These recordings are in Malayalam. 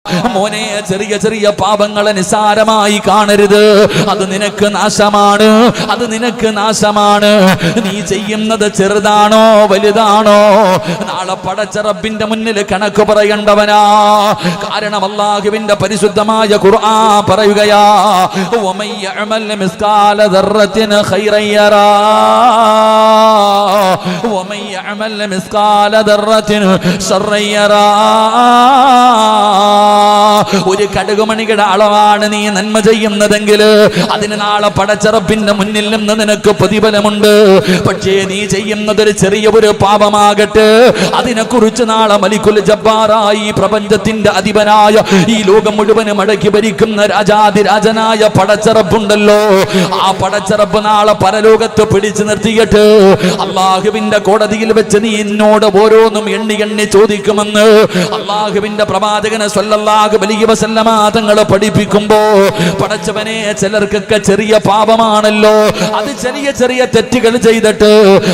മോനെ, ചെറിയ ചെറിയ പാപങ്ങളെ നിസാരമായി കാണരുത്. അത് നിനക്ക് നാശമാണ്, അത് നിനക്ക് നാശമാണ്. നീ ചെയ്യുന്നത് ചെറുതാണോ വലുതാണോ, നാളെ പടച്ച റബ്ബിന്റെ മുന്നിൽ കണക്ക് പറയേണ്ടവനാ. കാരണം അല്ലാഹുവിന്റെ പരിശുദ്ധമായ ഖുർആൻ പറയുകയാ, വമൻ യഅമൽ മിസ്കാല ദർറത്തിൻ ഖൈറൻ യറാ വമൻ യഅമൽ മിസ്കാല ദർറത്തിൻ ശർറൻ യറാ. ഒരു കടുകുമണിയുടെ അളവാണ് നീ നന്മ ചെയ്യുന്നതെങ്കിൽ അതിന് നാളെ പടച്ച റബ്ബിന്റെ മുന്നിൽ നിന്ന് നിനക്ക് പ്രതിഫലമുണ്ട്. പക്ഷേ നീ ചെയ്യുന്നത് ഒരു ചെറിയ ഒരു പാപമാകട്ടെ, അതിനെക്കുറിച്ച് നാളെ മലിക്കുൽ ജബ്ബാറായി പ്രപഞ്ചത്തിന്റെ അധിപനായ ഈ ലോകം മുഴുവനും അടക്കി ഭരിക്കുന്ന രാജാതിരാജനായ പടച്ച റബ്ബുണ്ടല്ലോ, ആ പടച്ച റബ്ബ് നാളെ പരലോകത്ത് പിടിച്ചു നിർത്തിയിട്ട് അല്ലാഹുവിന്റെ കോടതിയിൽ വെച്ച് നീ എന്നോട് ഓരോന്നും എണ്ണി എണ്ണി ചോദിക്കുമെന്ന് അല്ലാഹുവിന്റെ പ്രവാചകനെ സ്വല്ലല്ലാഹു അലൈഹി വസല്ലമ തങ്ങൾ പഠിപ്പിക്കുമ്പോ, പടച്ചവനെ ചിലർക്കൊക്കെ ചെറിയ പാപമാണല്ലോ, അത് ചെറിയ ചെറിയ തെറ്റുകൾ ചെയ്തിട്ട്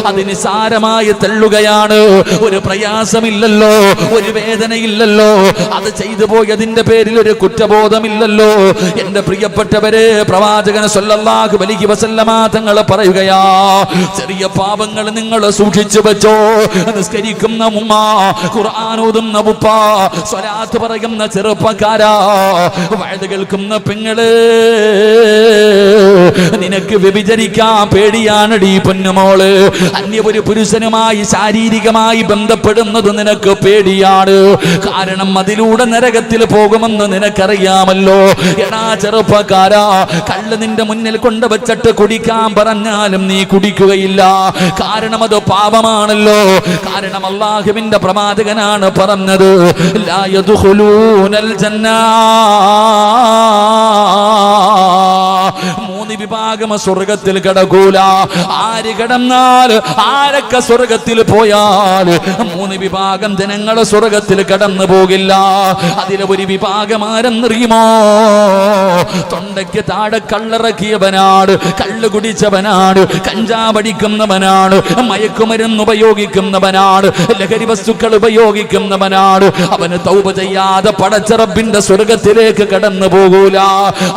അത് നിസാരമായി തള്ളുകയാണ്. ഒരു പ്രയാസമില്ലല്ലോ, ഒരു വേദനയില്ലല്ലോ, അത് ചെയ്തു പോയതിന്റെ പേരിൽ ഒരു കുറ്റബോധമില്ലല്ലോ. എന്റെ പ്രിയപ്പെട്ടവരെ, പ്രവാചകൻ സ്വല്ലല്ലാഹു അലൈഹി വസല്ലമ തങ്ങൾ പറയുകയാ, ചെറിയ പാപങ്ങൾ നിങ്ങൾ സൂക്ഷിച്ചു വെച്ചോ. നിസ്കരിക്കുന്ന ഉമ്മ, ഖുർആൻ ഓതുന്ന ഉപ്പ, സ്വലാത്ത് പറയുന്ന ചെറുപ്പക്കാരാ, വഅദ് കേൾക്കുന്ന പെങ്ങള്, നിനക്ക് വ്യഭിചരിക്കാൻ പേടിയാണടി പൊന്നുമോള്. അന്യ ഒരു പുരുഷനുമായി ശാരീരികമായി ബന്ധപ്പെടുന്നത് നിനക്ക് പേടിയാണ്. കാരണം അതിലൂടെ നരകത്തിൽ പോകുമെന്ന് നിനക്കറിയാമല്ലോ. എടാ ചെറുപ്പക്കാരാ, കള്ള് നിന്റെ മുന്നിൽ കൊണ്ടുവച്ചിട്ട് കുടിക്കാൻ പറഞ്ഞാലും നീ കുടിക്കുകയില്ല. കാരണം അത് പാപമാണല്ലോ. കാരണം അല്ലാഹുവിന്റെ പ്രവാചകനാണ് പറഞ്ഞത്, ലാ യദ്ഖുലൂനൽ ജന്ന, മൂന്ന് വിഭാഗം സ്വർഗത്തിൽ കടക്കൂല. ആര് കടന്നാൽ, ആരൊക്കെ സ്വർഗത്തിൽ പോയാൽ മൂന്ന് വിഭാഗം ജനങ്ങൾ സ്വർഗത്തിൽ കടന്നു പോകില്ല. അതിലെ ഒരു വിഭാഗം ആരെന്നറിയുമോ? തൊണ്ടയ്ക്ക് താഴെ കള്ളിറക്കിയവനാണ്, കള്ള് കുടിച്ചവനാണ്, കഞ്ചാവടിക്കുന്നവനാണ്, മയക്കുമരുന്ന് ഉപയോഗിക്കുന്നവനാണ്, ലഹരി വസ്തുക്കൾ ഉപയോഗിക്കുന്നവനാണ്. അവന് തൗബ ചെയ്യാതെ പടച്ച റബ്ബിന്റെ സ്വർഗത്തിലേക്ക് കടന്നു പോകൂല.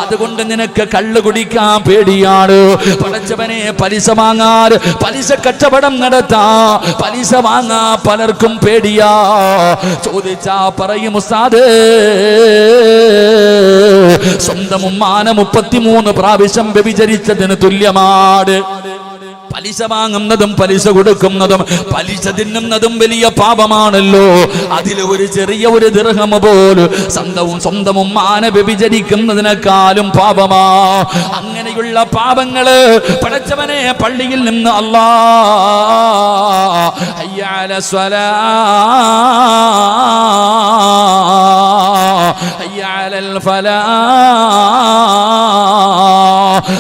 അതുകൊണ്ട് നിനക്ക് കള്ള് കുടിക്കാൻ പേടിയാണ്. പടച്ചവനെ, പലിശ വാങ്ങാൻ, പലിശ കച്ചവടം നടത്താ, പലിശ വാങ്ങാ പലർക്കും പേടിയാ. ചോദിച്ചാ പറയും, ഉസ്താദേ, സ്വന്തം ഉമ്മാനെ 33 പ്രാവശ്യം വ്യഭിചരിച്ചതിന് തുല്യമാണ്. പലിശ വാങ്ങുന്നതും പലിശ കൊടുക്കുന്നതും പലിശ തിന്നുന്നതും വലിയ പാപമാണല്ലോ. അതിൽ ഒരു ചെറിയ ഒരു ദിർഹം പോലും സ്വന്തം ഉമ്മാനെ വ്യഭിചരിക്കുന്നതിനേക്കാളും പാപമാ. അങ്ങനെയുള്ള പാപങ്ങള് പടച്ചവനെ പള്ളിയിൽ നിന്ന് അല്ലാഹ് ഹയ്യ അലൽ സ്വലാ ഹയ്യ അലൽ ഫലാ,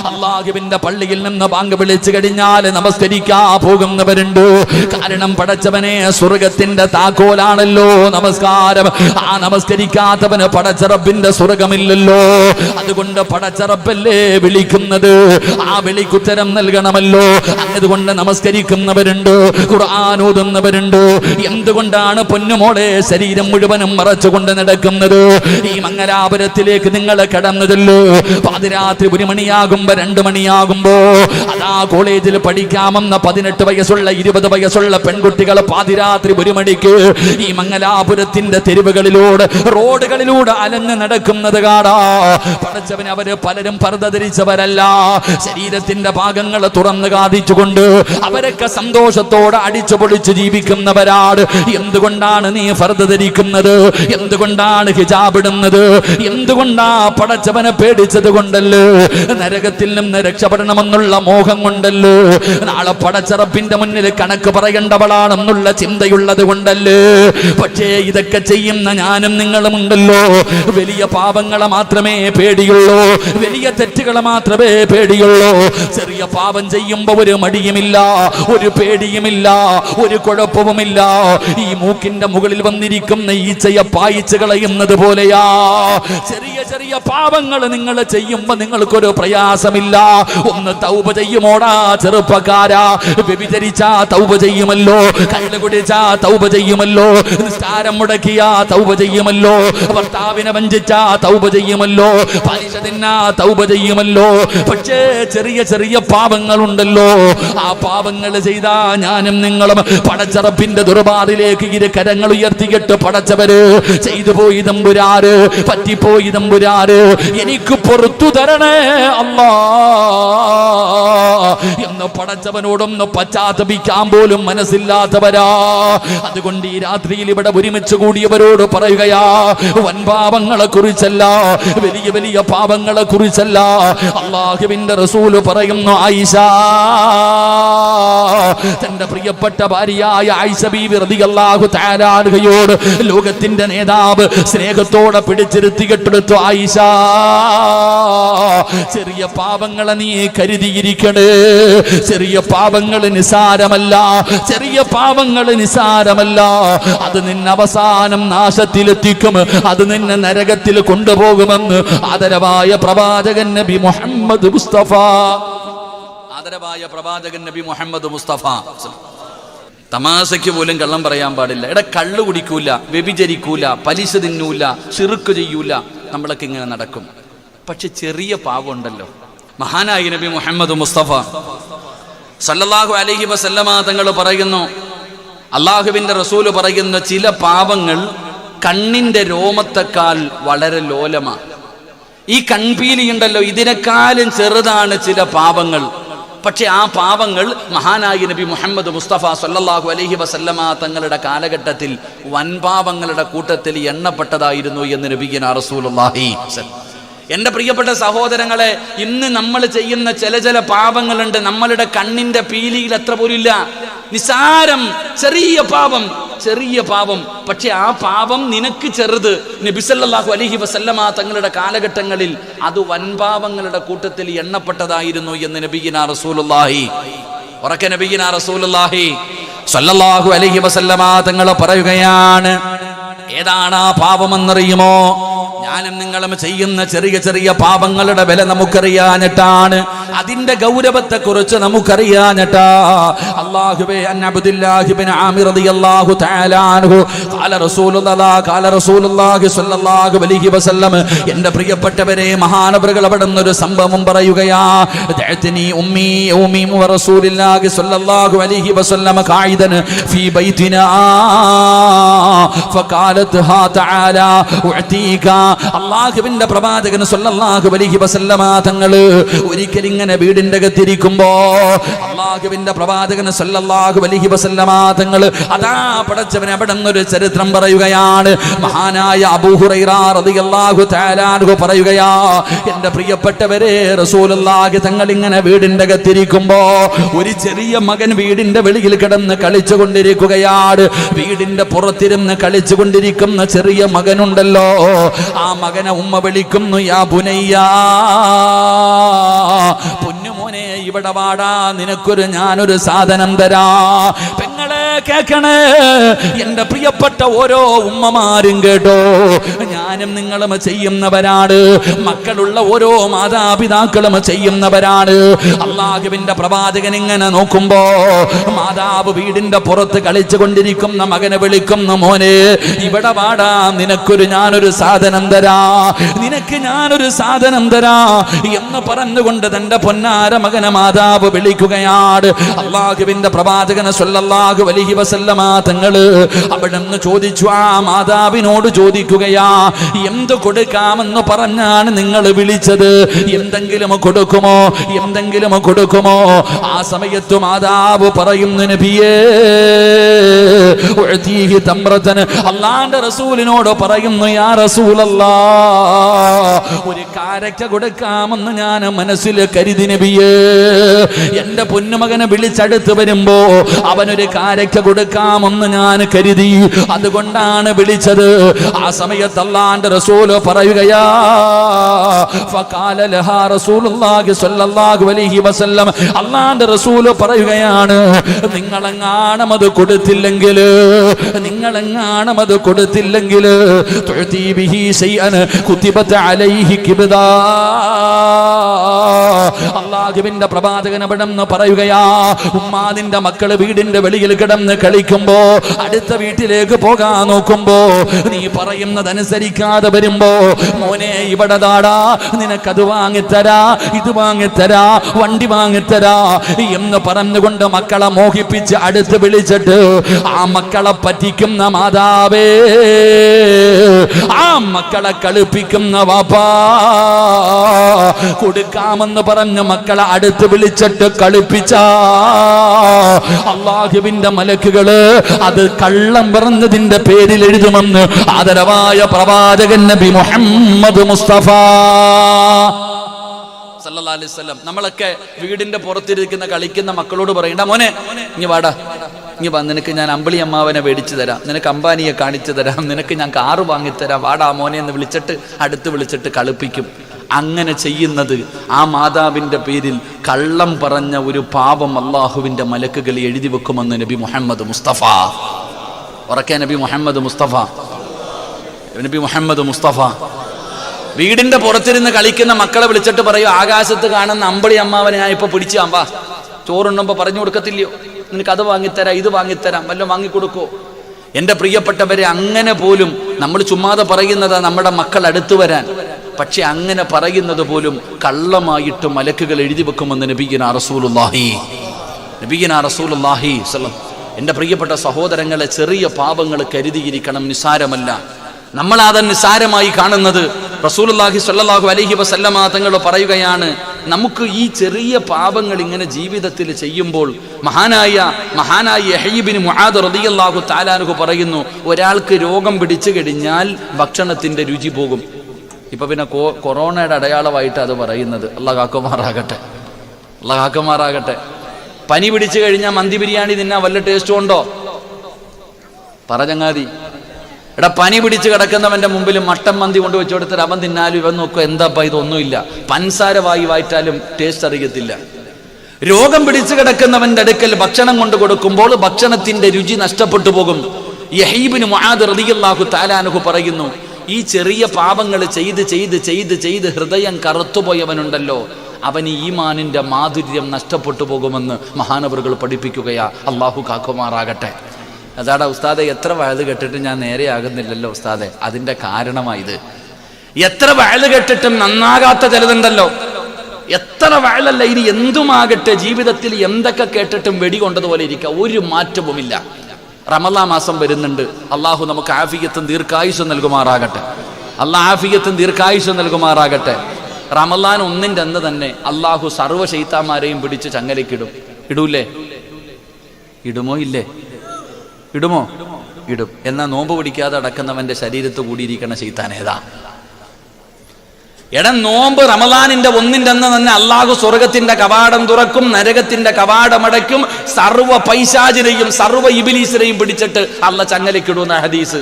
അല്ലാഹുവിന്റെ പള്ളിയിൽ നിന്ന് ബാങ്ക് വിളിച്ചു കഴിഞ്ഞാൽ നമസ്കരിക്കാൻ പോകുന്നവരുണ്ട്. കാരണം പടച്ചവനെ സ്വർഗത്തിന്റെ താക്കോലാണല്ലോ നമസ്കാരം. ആ നമസ്കരിക്കാത്തവന് പടച്ച റബ്ബിന്റെ സ്വർഗമില്ലല്ലോ. അതുകൊണ്ട് പടച്ച റബ്ബല്ലേ വിളിക്കുന്നത്, ആ വിളിക്കുത്തരം നൽകണമല്ലോ. അതുകൊണ്ട് നമസ്കരിക്കുന്നവരുണ്ട്, ഖുർആൻ ഓതുന്നവരുണ്ട്. എന്തുകൊണ്ടാണ് പൊന്നുമോളെ ശരീരം മുഴുവനും മറച്ചുകൊണ്ട് നടക്കുന്നത്? ഈ മംഗലാപുരത്തിലേക്ക് നിങ്ങൾ കടന്നതല്ലോ പാതിരാത്രി 1 മണിയാകുമ്പോ 2 മണിയാകുമ്പോ അതാ കോളേജിൽ പഠിക്കാമെന്ന 18 വയസ്സുള്ള 20 വയസ്സുള്ള പെൺകുട്ടികൾ പാതിരാത്രി 1 മണിക്ക് ഈ മംഗലാപുരത്തിന്റെ തെരുവുകളിലൂടെ, റോഡുകളിലൂടെ അലഞ്ഞു നടക്കുന്നത് കാണാ. പടച്ചവൻ, അവര് പലരും പർദ്ദ ധരിച്ചവരല്ല, ശരീരത്തിന്റെ ഭാഗങ്ങൾ തുറന്നു കാണിച്ചുകൊണ്ട് അവരൊക്കെ സന്തോഷത്തോടെ അടിച്ചു പൊളിച്ച് ജീവിക്കുന്നവരാണ്. എന്തുകൊണ്ടാണ് നീ പർദ്ദ ധരിക്കുന്നത്? എന്തുകൊണ്ടാണ് ഹിജാബ് ഇടുന്നത്? എന്തുകൊണ്ടാ? പടച്ചവനെ പേടിച്ചത് കൊണ്ടല്ലോ, നരകത്തിൽ നിന്ന് രക്ഷപ്പെടണമെന്നുള്ള മോഹം കൊണ്ടല്ലോ, നാളെ പടച്ച റബ്ബിന്റെ മുന്നിൽ കണക്ക് പറയേണ്ടവളാണെന്നുള്ള ചിന്തയുള്ളത് കൊണ്ടല്ലേ. പക്ഷേ ഇതൊക്കെ ചെയ്യുന്ന ഞാനും നിങ്ങളും ഉണ്ടല്ലോ, വലിയ പാപങ്ങളെ മാത്രമേ പേടിയുള്ളൂ, വലിയ തെറ്റുകളെ മാത്രമേ പേടിയുള്ളൂ. ചെറിയ പാപം ചെയ്യുമ്പോ ഒരു മടിയുമില്ല, ഒരു പേടിയുമില്ല, ഒരു കുഴപ്പവുമില്ല. ഈ മൂക്കിന്റെ മുകളിൽ വന്നിരിക്കുന്ന ഈച്ചയെ പായിച്ച് കളയുന്നത് പോലെയാ. ചെറിയ ചെറിയ പാപങ്ങൾ നിങ്ങൾ ചെയ്യുമ്പോ നിങ്ങൾക്കൊരു പ്രയാസമില്ല. ഒന്ന് തൗബ ചെയ്യുമോടാ ചെറുപ്പക്കാരാ. വ്യഭിചരിച്ചാ തൗബ ചെയ്യുമല്ലോ, കള്ള് കുടിച്ചാ തൗബ ചെയ്യുമല്ലോ, നിസ്കാരം മുടക്കിയാ തൗബ ചെയ്യുമല്ലോ, ഭർത്താവിനെ വഞ്ചിച്ചാ തൗബ ചെയ്യുമല്ലോ, പലിശ തിന്നാ തൗബ ചെയ്യുമല്ലോ. പക്ഷേ ചെറിയ ചെറിയ പാപങ്ങളുണ്ടല്ലോ, ആ പാപങ്ങൾ ചെയ്താ ഞാനും നിങ്ങളും പടച്ചറപ്പിന്റെ ദുർബാറിലേക്ക് ഇരു കരങ്ങൾ ഉയർത്തിയിട്ട് പടച്ചവര് ചെയ്തു പോയി തമ്പുരാര്, പറ്റിപ്പോയി തമ്പുരാര്, എനിക്ക് പുറത്തു തരണേ അല്ലാ എന്ന് പടച്ചവനോടൊന്ന് പശ്ചാത്തപിക്കാൻ പോലും മനസ്സില്ലാത്തവരാ. അതുകൊണ്ട് ഈ രാത്രിയിൽ ഇവിടെ ഒരുമിച്ച് കൂടിയവരോട് പറയുകയാ, വൻപാപങ്ങളെ കുറിച്ചല്ല, വലിയ വലിയ പാപങ്ങളെ കുറിച്ചല്ല. അല്ലാഹുവിന്റെ റസൂല് പറയുന്നു, ആയിഷ തന്റെ പ്രിയപ്പെട്ട ഭാര്യയായ ആയിഷ ബീവി റളിയല്ലാഹു തആല അൻഹയോട് ലോകത്തിന്റെ നേതാവ് സ്നേഹത്തോടെ പിടിച്ചിരുത്തി കെട്ടെടുത്തു, ആയിഷ ചെറിയ പാപങ്ങളെ നീ കരുതിയിരിക്കണേ. ചെറിയ പാപങ്ങൾ നിസാരമല്ല, ചെറിയ പാപങ്ങൾ നിസാരമല്ല. അത് നിന്നെ അവസാനം നാശത്തിലെത്തിക്കും, അത് നിന്നെ നരകത്തിൽ കൊണ്ടുപോകുമെന്ന് ആദരവായ പ്രവാചകൻ നബി മുഹമ്മദ് മുസ്തഫ, ആദരവായ പ്രവാചകൻ നബി മുഹമ്മദ് മുസ്തഫ. തമാശയ്ക്ക് പോലും കള്ളം പറയാൻ പാടില്ല. കള്ളു കുടിക്കൂല, വ്യഭിചരിക്കൂല, പലിശ തിന്നൂല, ശിർക്ക് ചെയ്യൂല, നമ്മളൊക്കെ ഇങ്ങനെ നടക്കും. പക്ഷെ ചെറിയ പാപം ഉണ്ടല്ലോ. മഹാനായ നബി മുഹമ്മദ് മുസ്തഫ സല്ലല്ലാഹു അലൈഹി വസല്ലമ തങ്ങൾ പറയുന്നു, അള്ളാഹുവിന്റെ റസൂല് പറയുന്ന ചില പാപങ്ങൾ കണ്ണിന്റെ രോമത്തെക്കാൾ വളരെ ലോലമാണ്. ഈ കൺപീലിയുണ്ടല്ലോ, ഇതിനേക്കാളും ചെറുതാണ് ചില പാപങ്ങൾ. പക്ഷെ ആ പാപങ്ങൾ മഹാനായ നബി മുഹമ്മദ് മുസ്തഫ സല്ലല്ലാഹു അലൈഹി വസല്ലമ തങ്ങളുടെ കാലഘട്ടത്തിൽ വൻപാപങ്ങളുടെ കൂട്ടത്തിൽ എണ്ണപ്പെട്ടതായിരുന്നു എന്ന് നബിയുനാ റസൂലുള്ളാഹി. എൻ്റെ പ്രിയപ്പെട്ട സഹോദരങ്ങളെ, ഇന്ന് നമ്മൾ ചെയ്യുന്ന ചില പാപങ്ങളുണ്ട്, നമ്മളുടെ കണ്ണിന്റെ പീലിയിൽ അത്ര പോലും ഇല്ല. നിസാരം, ചെറിയ പാപം, ചെറിയ പാപം. പക്ഷെ ആ പാപം നിനക്ക് ചെറുത്. നബി സല്ലല്ലാഹു അലൈഹി വസല്ലമ തങ്ങളുടെ കാലഘട്ടങ്ങളിൽ അത് വൻപാപങ്ങളുടെ കൂട്ടത്തിൽ എണ്ണപ്പെട്ടതായിരുന്നു എന്ന് നബിയുനാ റസൂലുള്ളാഹി. ഉറക്കെ നബിയുനാ റസൂലുള്ളാഹി സല്ലല്ലാഹു അലൈഹി വസല്ലമ തങ്ങൾ പറയുകയാണ്, ഏതാണ് ആ പാപമെന്നറിയുമോ? ഞാനും നിങ്ങളും ചെയ്യുന്ന ചെറിയ ചെറിയ പാപങ്ങളുടെ വില നമുക്കറിയാഞ്ഞിട്ടാണ്, അതിന്റെ ഗൗരവത്തെ കുറിച്ച് നമുക്കറിയാഞ്ഞിട്ടാ. അല്ലാഹുവേ, അൻ അബ്ദുല്ലാഹി ഇബ്നു ആമിർ റളിയല്ലാഹു തആല അൻഹു ഖാല റസൂലുള്ളാഹി സ്വല്ലല്ലാഹു അലൈഹി വസല്ലം. എൻ്റെ പ്രിയപ്പെട്ടവരെ, മഹാനവറുകൾ അവിടുന്ന് ഒരു സംഭവം പറയുകയാ. ദഅത്നി ഉമ്മി യൗമി റസൂലുള്ളാഹി സ്വല്ലല്ലാഹു അലൈഹി വസല്ലം ഖായിദൻ ഫീ ബൈതിനാ ഫഖാലത് ഹാ തആല ഉഅതീക. അല്ലാഹുവിന്റെ പ്രവാചകൻ സല്ലല്ലാഹു അലൈഹി വസല്ലമ തങ്ങള് ഒരിക്കൽ ഇങ്ങനെ വീടിന്റെ അകത്തിരിക്കുമ്പോ അല്ലാഹുവിന്റെ പ്രവാചകൻ സല്ലല്ലാഹു അലൈഹി വസല്ലമ തങ്ങള് അതാ പടച്ചവൻ അവിടെ നിന്നൊരു ചരിത്രം പറയുകയാണ്. മഹാനായ അബൂ ഹുറൈറ റളിയല്ലാഹു തആല അൻഹു പറയുകയാ, എൻ്റെ പ്രിയപ്പെട്ടവരെ, റസൂലുള്ളാഹി തങ്ങൾ ഇങ്ങനെ വീടിന്റെ അകത്തിരിക്കുമ്പോ ഒരു ചെറിയ മകൻ വീടിന്റെ വെളിയിൽ കിടന്ന് കളിച്ചുകൊണ്ടിരിക്കുകയാണ്. വീടിന്റെ പുറത്തിരുന്ന് കളിച്ചുകൊണ്ടിരിക്കുന്ന ചെറിയ മകനുണ്ടല്ലോ, ആ മകനെ ഉമ്മ വിളിക്കുന്നു, യാ ബുനയ്യാ, പൊന്നുമോനെ ഇവിടെ വാടാ, നിനക്കൊരു ഞാനൊരു സാധനം തരാ. പെങ്ങളെ കേൾക്കണേ, എൻ്റെ പ്രിയപ്പെട്ട ഓരോ ഉമ്മമാരും കേട്ടോ, ഞാനും നിങ്ങളും ചെയ്യുന്നവരാണ്, മക്കളുള്ള ഓരോ മാതാപിതാക്കളും ചെയ്യുന്നവരാണ്. അല്ലാഹുവിന്റെ പ്രവാചകൻ ഇങ്ങനെ നോക്കുമ്പോ മാതാവ് വീടിന്റെ പുറത്ത് കളിച്ചു കൊണ്ടിരിക്കുന്ന മകനെ വിളിക്കുന്നു, മോനെ ഇവിടെ വാടാ, നിനക്കൊരു ഞാനൊരു സാധനം തരാ, നിനക്ക് ഞാനൊരു സാധനം തരാ എന്ന് പറഞ്ഞുകൊണ്ട് തന്റെ പൊന്നാര മകനെ മാതാവ് വിളിക്കുകയാണ്. അല്ലാഹുവിന്റെ പ്രവാചകൻ സല്ലല്ലാഹു അലൈഹി വസല്ലമ തങ്ങള് അവിടെ നിന്ന് ചോദിച്ചു, ആ മാതാവിനോട് ചോദിക്കുകയാ, എന്ത് കൊടുക്കാമെന്ന് പറഞ്ഞാണ് നിങ്ങൾ വിളിച്ചത്? എന്തെങ്കിലും കൊടുക്കുമോ? എന്തെങ്കിലും കൊടുക്കുമോ? ആ സമയത്ത് മാതാവ് പറയുന്നു, നബിയേ, ഉഅതീഹി തംറതൻ. അല്ലാഹുവിന്റെ റസൂലിനോട് പറയുന്നു, യാ റസൂലല്ലാഹ്, ഒരു കാരക്ക കൊടുക്കാമെന്ന് ഞാൻ മനസ്സിൽ കരുതി നബിയേ. എന്റെ പൊന്നുമകനെ വിളിച്ചടുത്ത് വരുമ്പോ അവനൊരു കാരയ്ക്ക കൊടുക്കാമെന്ന് ഞാൻ കരുതി, അതുകൊണ്ടാണ് വിളിച്ചത്. ആ സമയത്ത് അല്ലാഹുവിന്റെ റസൂല് പറയുകയാ, ഫഖാല ലഹാ റസൂലുള്ളാഹി സ്വല്ലല്ലാഹു അലൈഹി വസല്ലം, അല്ലാഹുവിന്റെ റസൂല് പറയുകയാണ്, നിങ്ങളെങ്ങാനും അത് കൊടുത്തില്ലെങ്കിൽ തുഅതി ബിഹി ശൈഅൻ കുതിബത അലൈഹി കിബ്ദാ. അല്ലാഹുവിന്റെ പ്രവാചകൻ അവിടെന്ന് പറയുകയാ, ഉമ്മാദിന്റെ മക്കള് വീടിന്റെ വെളിയിൽ കിടന്ന് കളിക്കുമ്പോ അടുത്ത വീട്ടിലേക്ക് പോകാൻ നോക്കുമ്പോ നീ പറയുന്നതനുസരിക്കാതെ വരുമ്പോ, മോനെ ഇവിടെ താടാ, നിനക്കത് വാങ്ങിത്തരാ, ഇത് വാങ്ങിത്തരാ, വണ്ടി വാങ്ങിത്തരാ എന്ന് പറഞ്ഞുകൊണ്ട് മക്കളെ മോഹിപ്പിച്ച് അടുത്ത് വിളിച്ചിട്ട് ആ മക്കളെ പറ്റിക്കുന്ന മാതാവേ, ആ മക്കളെ കളിപ്പിക്കുന്ന വാപ്പാ, കൊടുക്കാമെന്ന് പറഞ്ഞ് മക്കളെ അടുത്ത് വിളിച്ചിട്ട് കളിപ്പിച്ച അല്ലാഹുവിന്റെ മലക്കുകള് അത് കള്ളം പറഞ്ഞതിന്റെ പേരിൽ എഴുതുമെന്ന് ആദരവായ പ്രവാചകൻ നബി മുഹമ്മദ് മുസ്തഫ സല്ലല്ലാഹു അലൈഹി വസല്ലം. നമ്മളൊക്കെ വീടിന്റെ പുറത്തിരിക്കുന്ന കളിക്കുന്ന മക്കളോട് പറയണ്ട, മോനെ ഇനി വാടാ, ഇനി വാ, നിനക്ക് ഞാൻ അമ്പിളി അമ്മാവനെ മേടിച്ചു തരാം, നിനക്ക് അംബാനിയെ കാണിച്ചു തരാം, നിനക്ക് ഞാൻ കാറ് വാങ്ങിത്തരാം, വാടാ മോനെ എന്ന് വിളിച്ചിട്ട് അടുത്ത് വിളിച്ചിട്ട് കളിപ്പിക്കും. അങ്ങനെ ചെയ്യുന്നത് ആ മാതാവിന്റെ പേരിൽ കള്ളം പറഞ്ഞ ഒരു പാപം അല്ലാഹുവിന്റെ മലക്കുകൾ എഴുതി വെക്കുമെന്ന് നബി മുഹമ്മദ് മുസ്തഫ. ഉറക്കെ നബി മുഹമ്മദ് മുസ്തഫ. വീടിന്റെ പുറത്തിരുന്ന് കളിക്കുന്ന മക്കളെ വിളിച്ചിട്ട് പറയൂ, ആകാശത്ത് കാണുന്ന അമ്പിളി അമ്മാവനെ ഞാൻ ഇപ്പൊ പിടിച്ചു അമ്പാ, ചോറുണ്ണുമ്പോ പറഞ്ഞു കൊടുക്കത്തില്ലയോ, നിനക്ക് അത് വാങ്ങിത്തരാം, ഇത് വാങ്ങിത്തരാം, വല്ലതും വാങ്ങിക്കൊടുക്കോ? എൻ്റെ പ്രിയപ്പെട്ടവരെ, അങ്ങനെ പോലും നമ്മൾ ചുമ്മാതെ പറയുന്നതാ നമ്മുടെ മക്കൾ അടുത്തു വരാൻ. പക്ഷെ അങ്ങനെ പറയുന്നത് പോലും കള്ളമായിട്ട് മലക്കുകൾ എഴുതി വെക്കുമെന്ന് നബിയിനാ റസൂലുള്ളാഹി സ്വല്ലല്ലാഹു. എൻ്റെ പ്രിയപ്പെട്ട സഹോദരങ്ങളെ, ചെറിയ പാപങ്ങൾ കരുതിയിരിക്കണം, നിസാരമല്ല. നമ്മളത് നിസാരമായി കാണുന്നത്. റസൂലുള്ളാഹി സ്വല്ലല്ലാഹു അലൈഹി വസല്ലമ തങ്ങൾ പറയുകയാണ്, നമുക്ക് ഈ ചെറിയ പാപങ്ങൾ ഇങ്ങനെ ജീവിതത്തിൽ ചെയ്യുമ്പോൾ, മഹാനായ യഹ്യ ഇബ്നു മുആദ് റളിയല്ലാഹു തആല അൻഹു പറയുന്നു, ഒരാൾക്ക് രോഗം പിടിച്ചു കഴിഞ്ഞാൽ ഭക്ഷണത്തിന്റെ രുചി പോകും. ഇപ്പൊ പിന്നെ കൊറോണയുടെ അടയാളമായിട്ട് അത് പറയുന്നത്. അല്ലാഹു കാക്കുമാറാകട്ടെ. പനി പിടിച്ചു കഴിഞ്ഞാൽ മന്തി ബിരിയാണി തിന്നാൻ വല്ല ടേസ്റ്റും ഉണ്ടോ? പറഞ്ഞങ്ങാതി. എടാ, പനി പിടിച്ച് കിടക്കുന്നവന്റെ മുമ്പിൽ മട്ടൻ മന്തി കൊണ്ട് വെച്ചു കൊടുത്തിട്ട് അവൻ തിന്നാലും ഇവൻ നോക്കുക, എന്താപ്പാ ഇതൊന്നുമില്ല, പൻസാര വായിട്ടാലും ടേസ്റ്റ് അറിയത്തില്ല. രോഗം പിടിച്ചു കിടക്കുന്നവന്റെ അടുക്കൽ ഭക്ഷണം കൊണ്ട് കൊടുക്കുമ്പോൾ ഭക്ഷണത്തിന്റെ രുചി നഷ്ടപ്പെട്ടു പോകും. യഹ്യ ഇബ്നു മുആദ് റളിയല്ലാഹു തആല അൻഹു പറയുന്നു, ഈ ചെറിയ പാപങ്ങൾ ചെയ്ത് ഹൃദയം കറുത്തുപോയവനുണ്ടല്ലോ, അവന് ഈമാനിന്റെ മാധുര്യം നഷ്ടപ്പെട്ടു പോകുമെന്ന് മഹാനവറുകൾ പഠിപ്പിക്കുകയാ. അല്ലാഹു കാക്കുമാറാകട്ടെ. അതാടാ ഉസ്താദെ, എത്ര വയല് കെട്ടിട്ട് ഞാൻ നേരെയാകുന്നില്ലല്ലോ ഉസ്താദെ. അതിന്റെ കാരണമായത്, എത്ര വയല് കെട്ടിട്ടും നന്നാകാത്ത ചിലതുണ്ടല്ലോ. എത്ര വയലല്ല, ഇനി എന്തുമാകട്ടെ, ജീവിതത്തിൽ എന്തൊക്കെ കേട്ടിട്ടും വെടികൊണ്ടതുപോലെ ഇരിക്കുക, ഒരു മാറ്റവുമില്ല. റമളാൻ മാസം വരുന്നുണ്ട്. അള്ളാഹു നമുക്ക് ആഫിയത്തും ദീർഘായുസ്സും നൽകുമാറാകട്ടെ. റമളാൻ 1-ന്റെ അന്ന് തന്നെ അള്ളാഹു സർവ്വ ശൈത്താന്മാരെയും പിടിച്ച് ചങ്ങലക്കിടും. ഇടൂലേ? ഇടുമോ? ഇടും. എന്നാൽ നോമ്പ് പിടിക്കാതെ അടക്കുന്നവന്റെ ശരീരത്ത് കൂടിയിരിക്കുന്ന ശൈത്താൻ ഏതാ? നോമ്പ് റമളാനിന്റെ 1-ന്റെ അന്ന് തന്നെ അള്ളാഹു സ്വർഗത്തിന്റെ കവാടം തുറക്കും, നരകത്തിന്റെ കവാടമടയ്ക്കും, സർവ്വ പൈശാചിനെയും സർവ്വ ഇബ്ലീസിനെയും പിടിച്ചിട്ട് അള്ളാഹ് ചങ്ങലക്കിടുന്ന ഹദീസ്.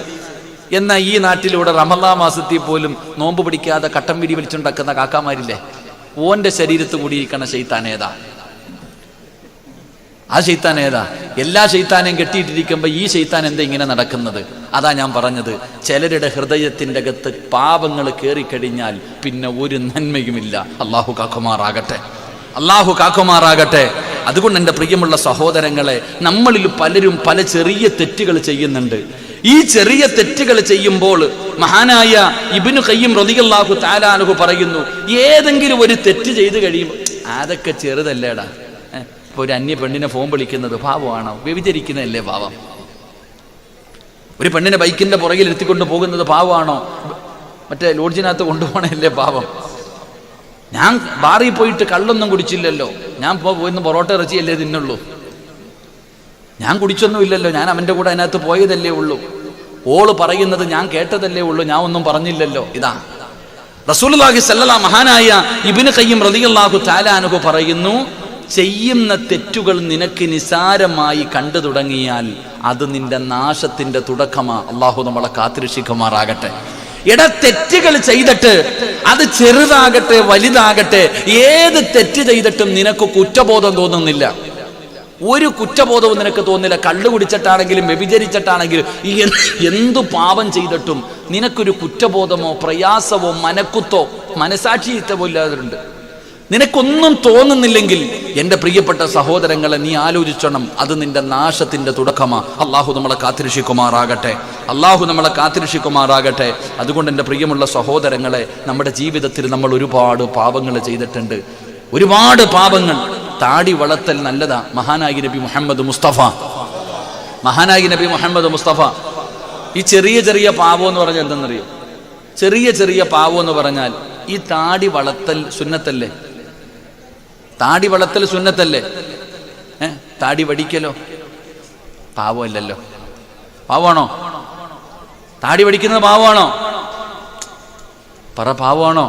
എന്നാൽ ഈ നാട്ടിലൂടെ റമളാൻ മാസത്തിൽ പോലും നോമ്പ് പിടിക്കാതെ കട്ടം പിടി വലിച്ചുണ്ടാക്കുന്ന കാക്കാമാരില്ലേ? ഓന്റെ ശരീരത്ത് കൂടിയിരിക്കുന്ന ശൈത്താൻ ഏതാ? ആ ശൈത്താൻ ഏതാ? എല്ലാ ശൈത്താനെയും കെട്ടിയിട്ടിരിക്കുമ്പോ ഈ ശൈത്താൻ എന്താ ഇങ്ങനെ നടക്കുന്നത്? അതാ ഞാൻ പറഞ്ഞത്, ചിലരുടെ ഹൃദയത്തിന്റെ അകത്ത് പാപങ്ങൾ കയറിക്കഴിഞ്ഞാൽ പിന്നെ ഒരു നന്മയുമില്ല. അല്ലാഹു കാക്കുമാറാകട്ടെ. അതുകൊണ്ട് എൻ്റെ പ്രിയമുള്ള സഹോദരങ്ങളെ, നമ്മളിൽ പലരും പല ചെറിയ തെറ്റുകൾ ചെയ്യുന്നുണ്ട്. ഈ ചെറിയ തെറ്റുകൾ ചെയ്യുമ്പോൾ മഹാനായ ഇബ്നു ഖയ്യിം റളിയല്ലാഹു തആല അൻഹു പറയുന്നു, ഏതെങ്കിലും ഒരു തെറ്റ് ചെയ്ത് കഴിയുമ്പോൾ അതൊക്കെ ചെറുതല്ലേടാ. ഇപ്പോൾ ഒരു അന്യ പെണ്ണിനെ ഫോൺ വിളിക്കുന്നത് പാവമാണോ? വ്യഭിചരിക്കുന്നതല്ലേ പാവം? ഒരു പെണ്ണിനെ ബൈക്കിന്റെ പുറകിൽ എത്തിക്കൊണ്ട് പോകുന്നത് പാവമാണോ? മറ്റേ ലോഡ്ജിനകത്ത് കൊണ്ടുപോകണല്ലേ പാവം? ഞാൻ ബാറിൽ പോയിട്ട് കള്ളൊന്നും കുടിച്ചില്ലല്ലോ, ഞാൻ പോയിന്ന് പൊറോട്ട ഇറച്ചിയല്ലേ തിന്നുള്ളൂ, ഞാൻ കുടിച്ചൊന്നുമില്ലല്ലോ, ഞാൻ അവൻ്റെ കൂടെ അതിനകത്ത് പോയതല്ലേ ഉള്ളൂ, ഓള് പറയുന്നത് ഞാൻ കേട്ടതല്ലേ ഉള്ളൂ, ഞാൻ ഒന്നും പറഞ്ഞില്ലല്ലോ. ഇതാ റസൂലുള്ളാഹി സ്വല്ലല്ലാഹു മഹാനായ ഇബ്നു ഖയ്യിം റളിയല്ലാഹു തആല അൻഹു പറയുന്നു, ചെയ്യുന്ന തെറ്റുകൾ നിനക്ക് നിസാരമായി കണ്ടു തുടങ്ങിയാൽ അത് നിന്റെ നാശത്തിന്റെ തുടക്കമാ. അള്ളാഹു നമ്മളെ കാത്തിരക്ഷിക്കുമാറാകട്ടെ. തെറ്റുകൾ ചെയ്തിട്ട് അത് ചെറുതാകട്ടെ വലുതാകട്ടെ, ഏത് തെറ്റ് ചെയ്തിട്ടും നിനക്ക് കുറ്റബോധം തോന്നുന്നില്ല. ഒരു കുറ്റബോധവും നിനക്ക് തോന്നില്ല. കള്ളു കുടിച്ചിട്ടാണെങ്കിലും വ്യഭിചരിച്ചിട്ടാണെങ്കിലും എന്തു പാപം ചെയ്തിട്ടും നിനക്കൊരു കുറ്റബോധമോ പ്രയാസമോ മനക്കുത്തോ മനസാക്ഷിയിത്തമോ ഇല്ലാതുണ്ട്. നിനക്കൊന്നും തോന്നുന്നില്ലെങ്കിൽ എൻ്റെ പ്രിയപ്പെട്ട സഹോദരങ്ങളെ, നീ ആലോചിച്ചണം, അത് നിന്റെ നാശത്തിന്റെ തുടക്കമാ. അള്ളാഹു നമ്മളെ കാത്തിരക്ഷിക്കുമാറാകട്ടെ. അള്ളാഹു നമ്മളെ കാത്തിരക്ഷിക്കുമാറാകട്ടെ. അതുകൊണ്ട് എൻ്റെ പ്രിയമുള്ള സഹോദരങ്ങളെ, നമ്മുടെ ജീവിതത്തിൽ നമ്മൾ ഒരുപാട് പാപങ്ങൾ ചെയ്തിട്ടുണ്ട്. ഒരുപാട് പാപങ്ങൾ. താടി വളർത്തൽ നല്ലതാ. മഹാനായി നബി മുഹമ്മദ് മുസ്തഫ ഈ ചെറിയ ചെറിയ പാപം എന്ന് പറഞ്ഞാൽ എന്തെന്നറിയോ? ചെറിയ ചെറിയ പാപം എന്ന് പറഞ്ഞാൽ ഈ താടി വളർത്തൽ സുന്നത്തല്ലേ? താടി വളർത്തൽ സുന്നത്തല്ലേ? താടി വടിക്കലോ പാവമല്ലല്ലോ. പാവമാണോ? താടി വടിക്കുന്നത് പാവമാണോ? പറ, പാവമാണോ?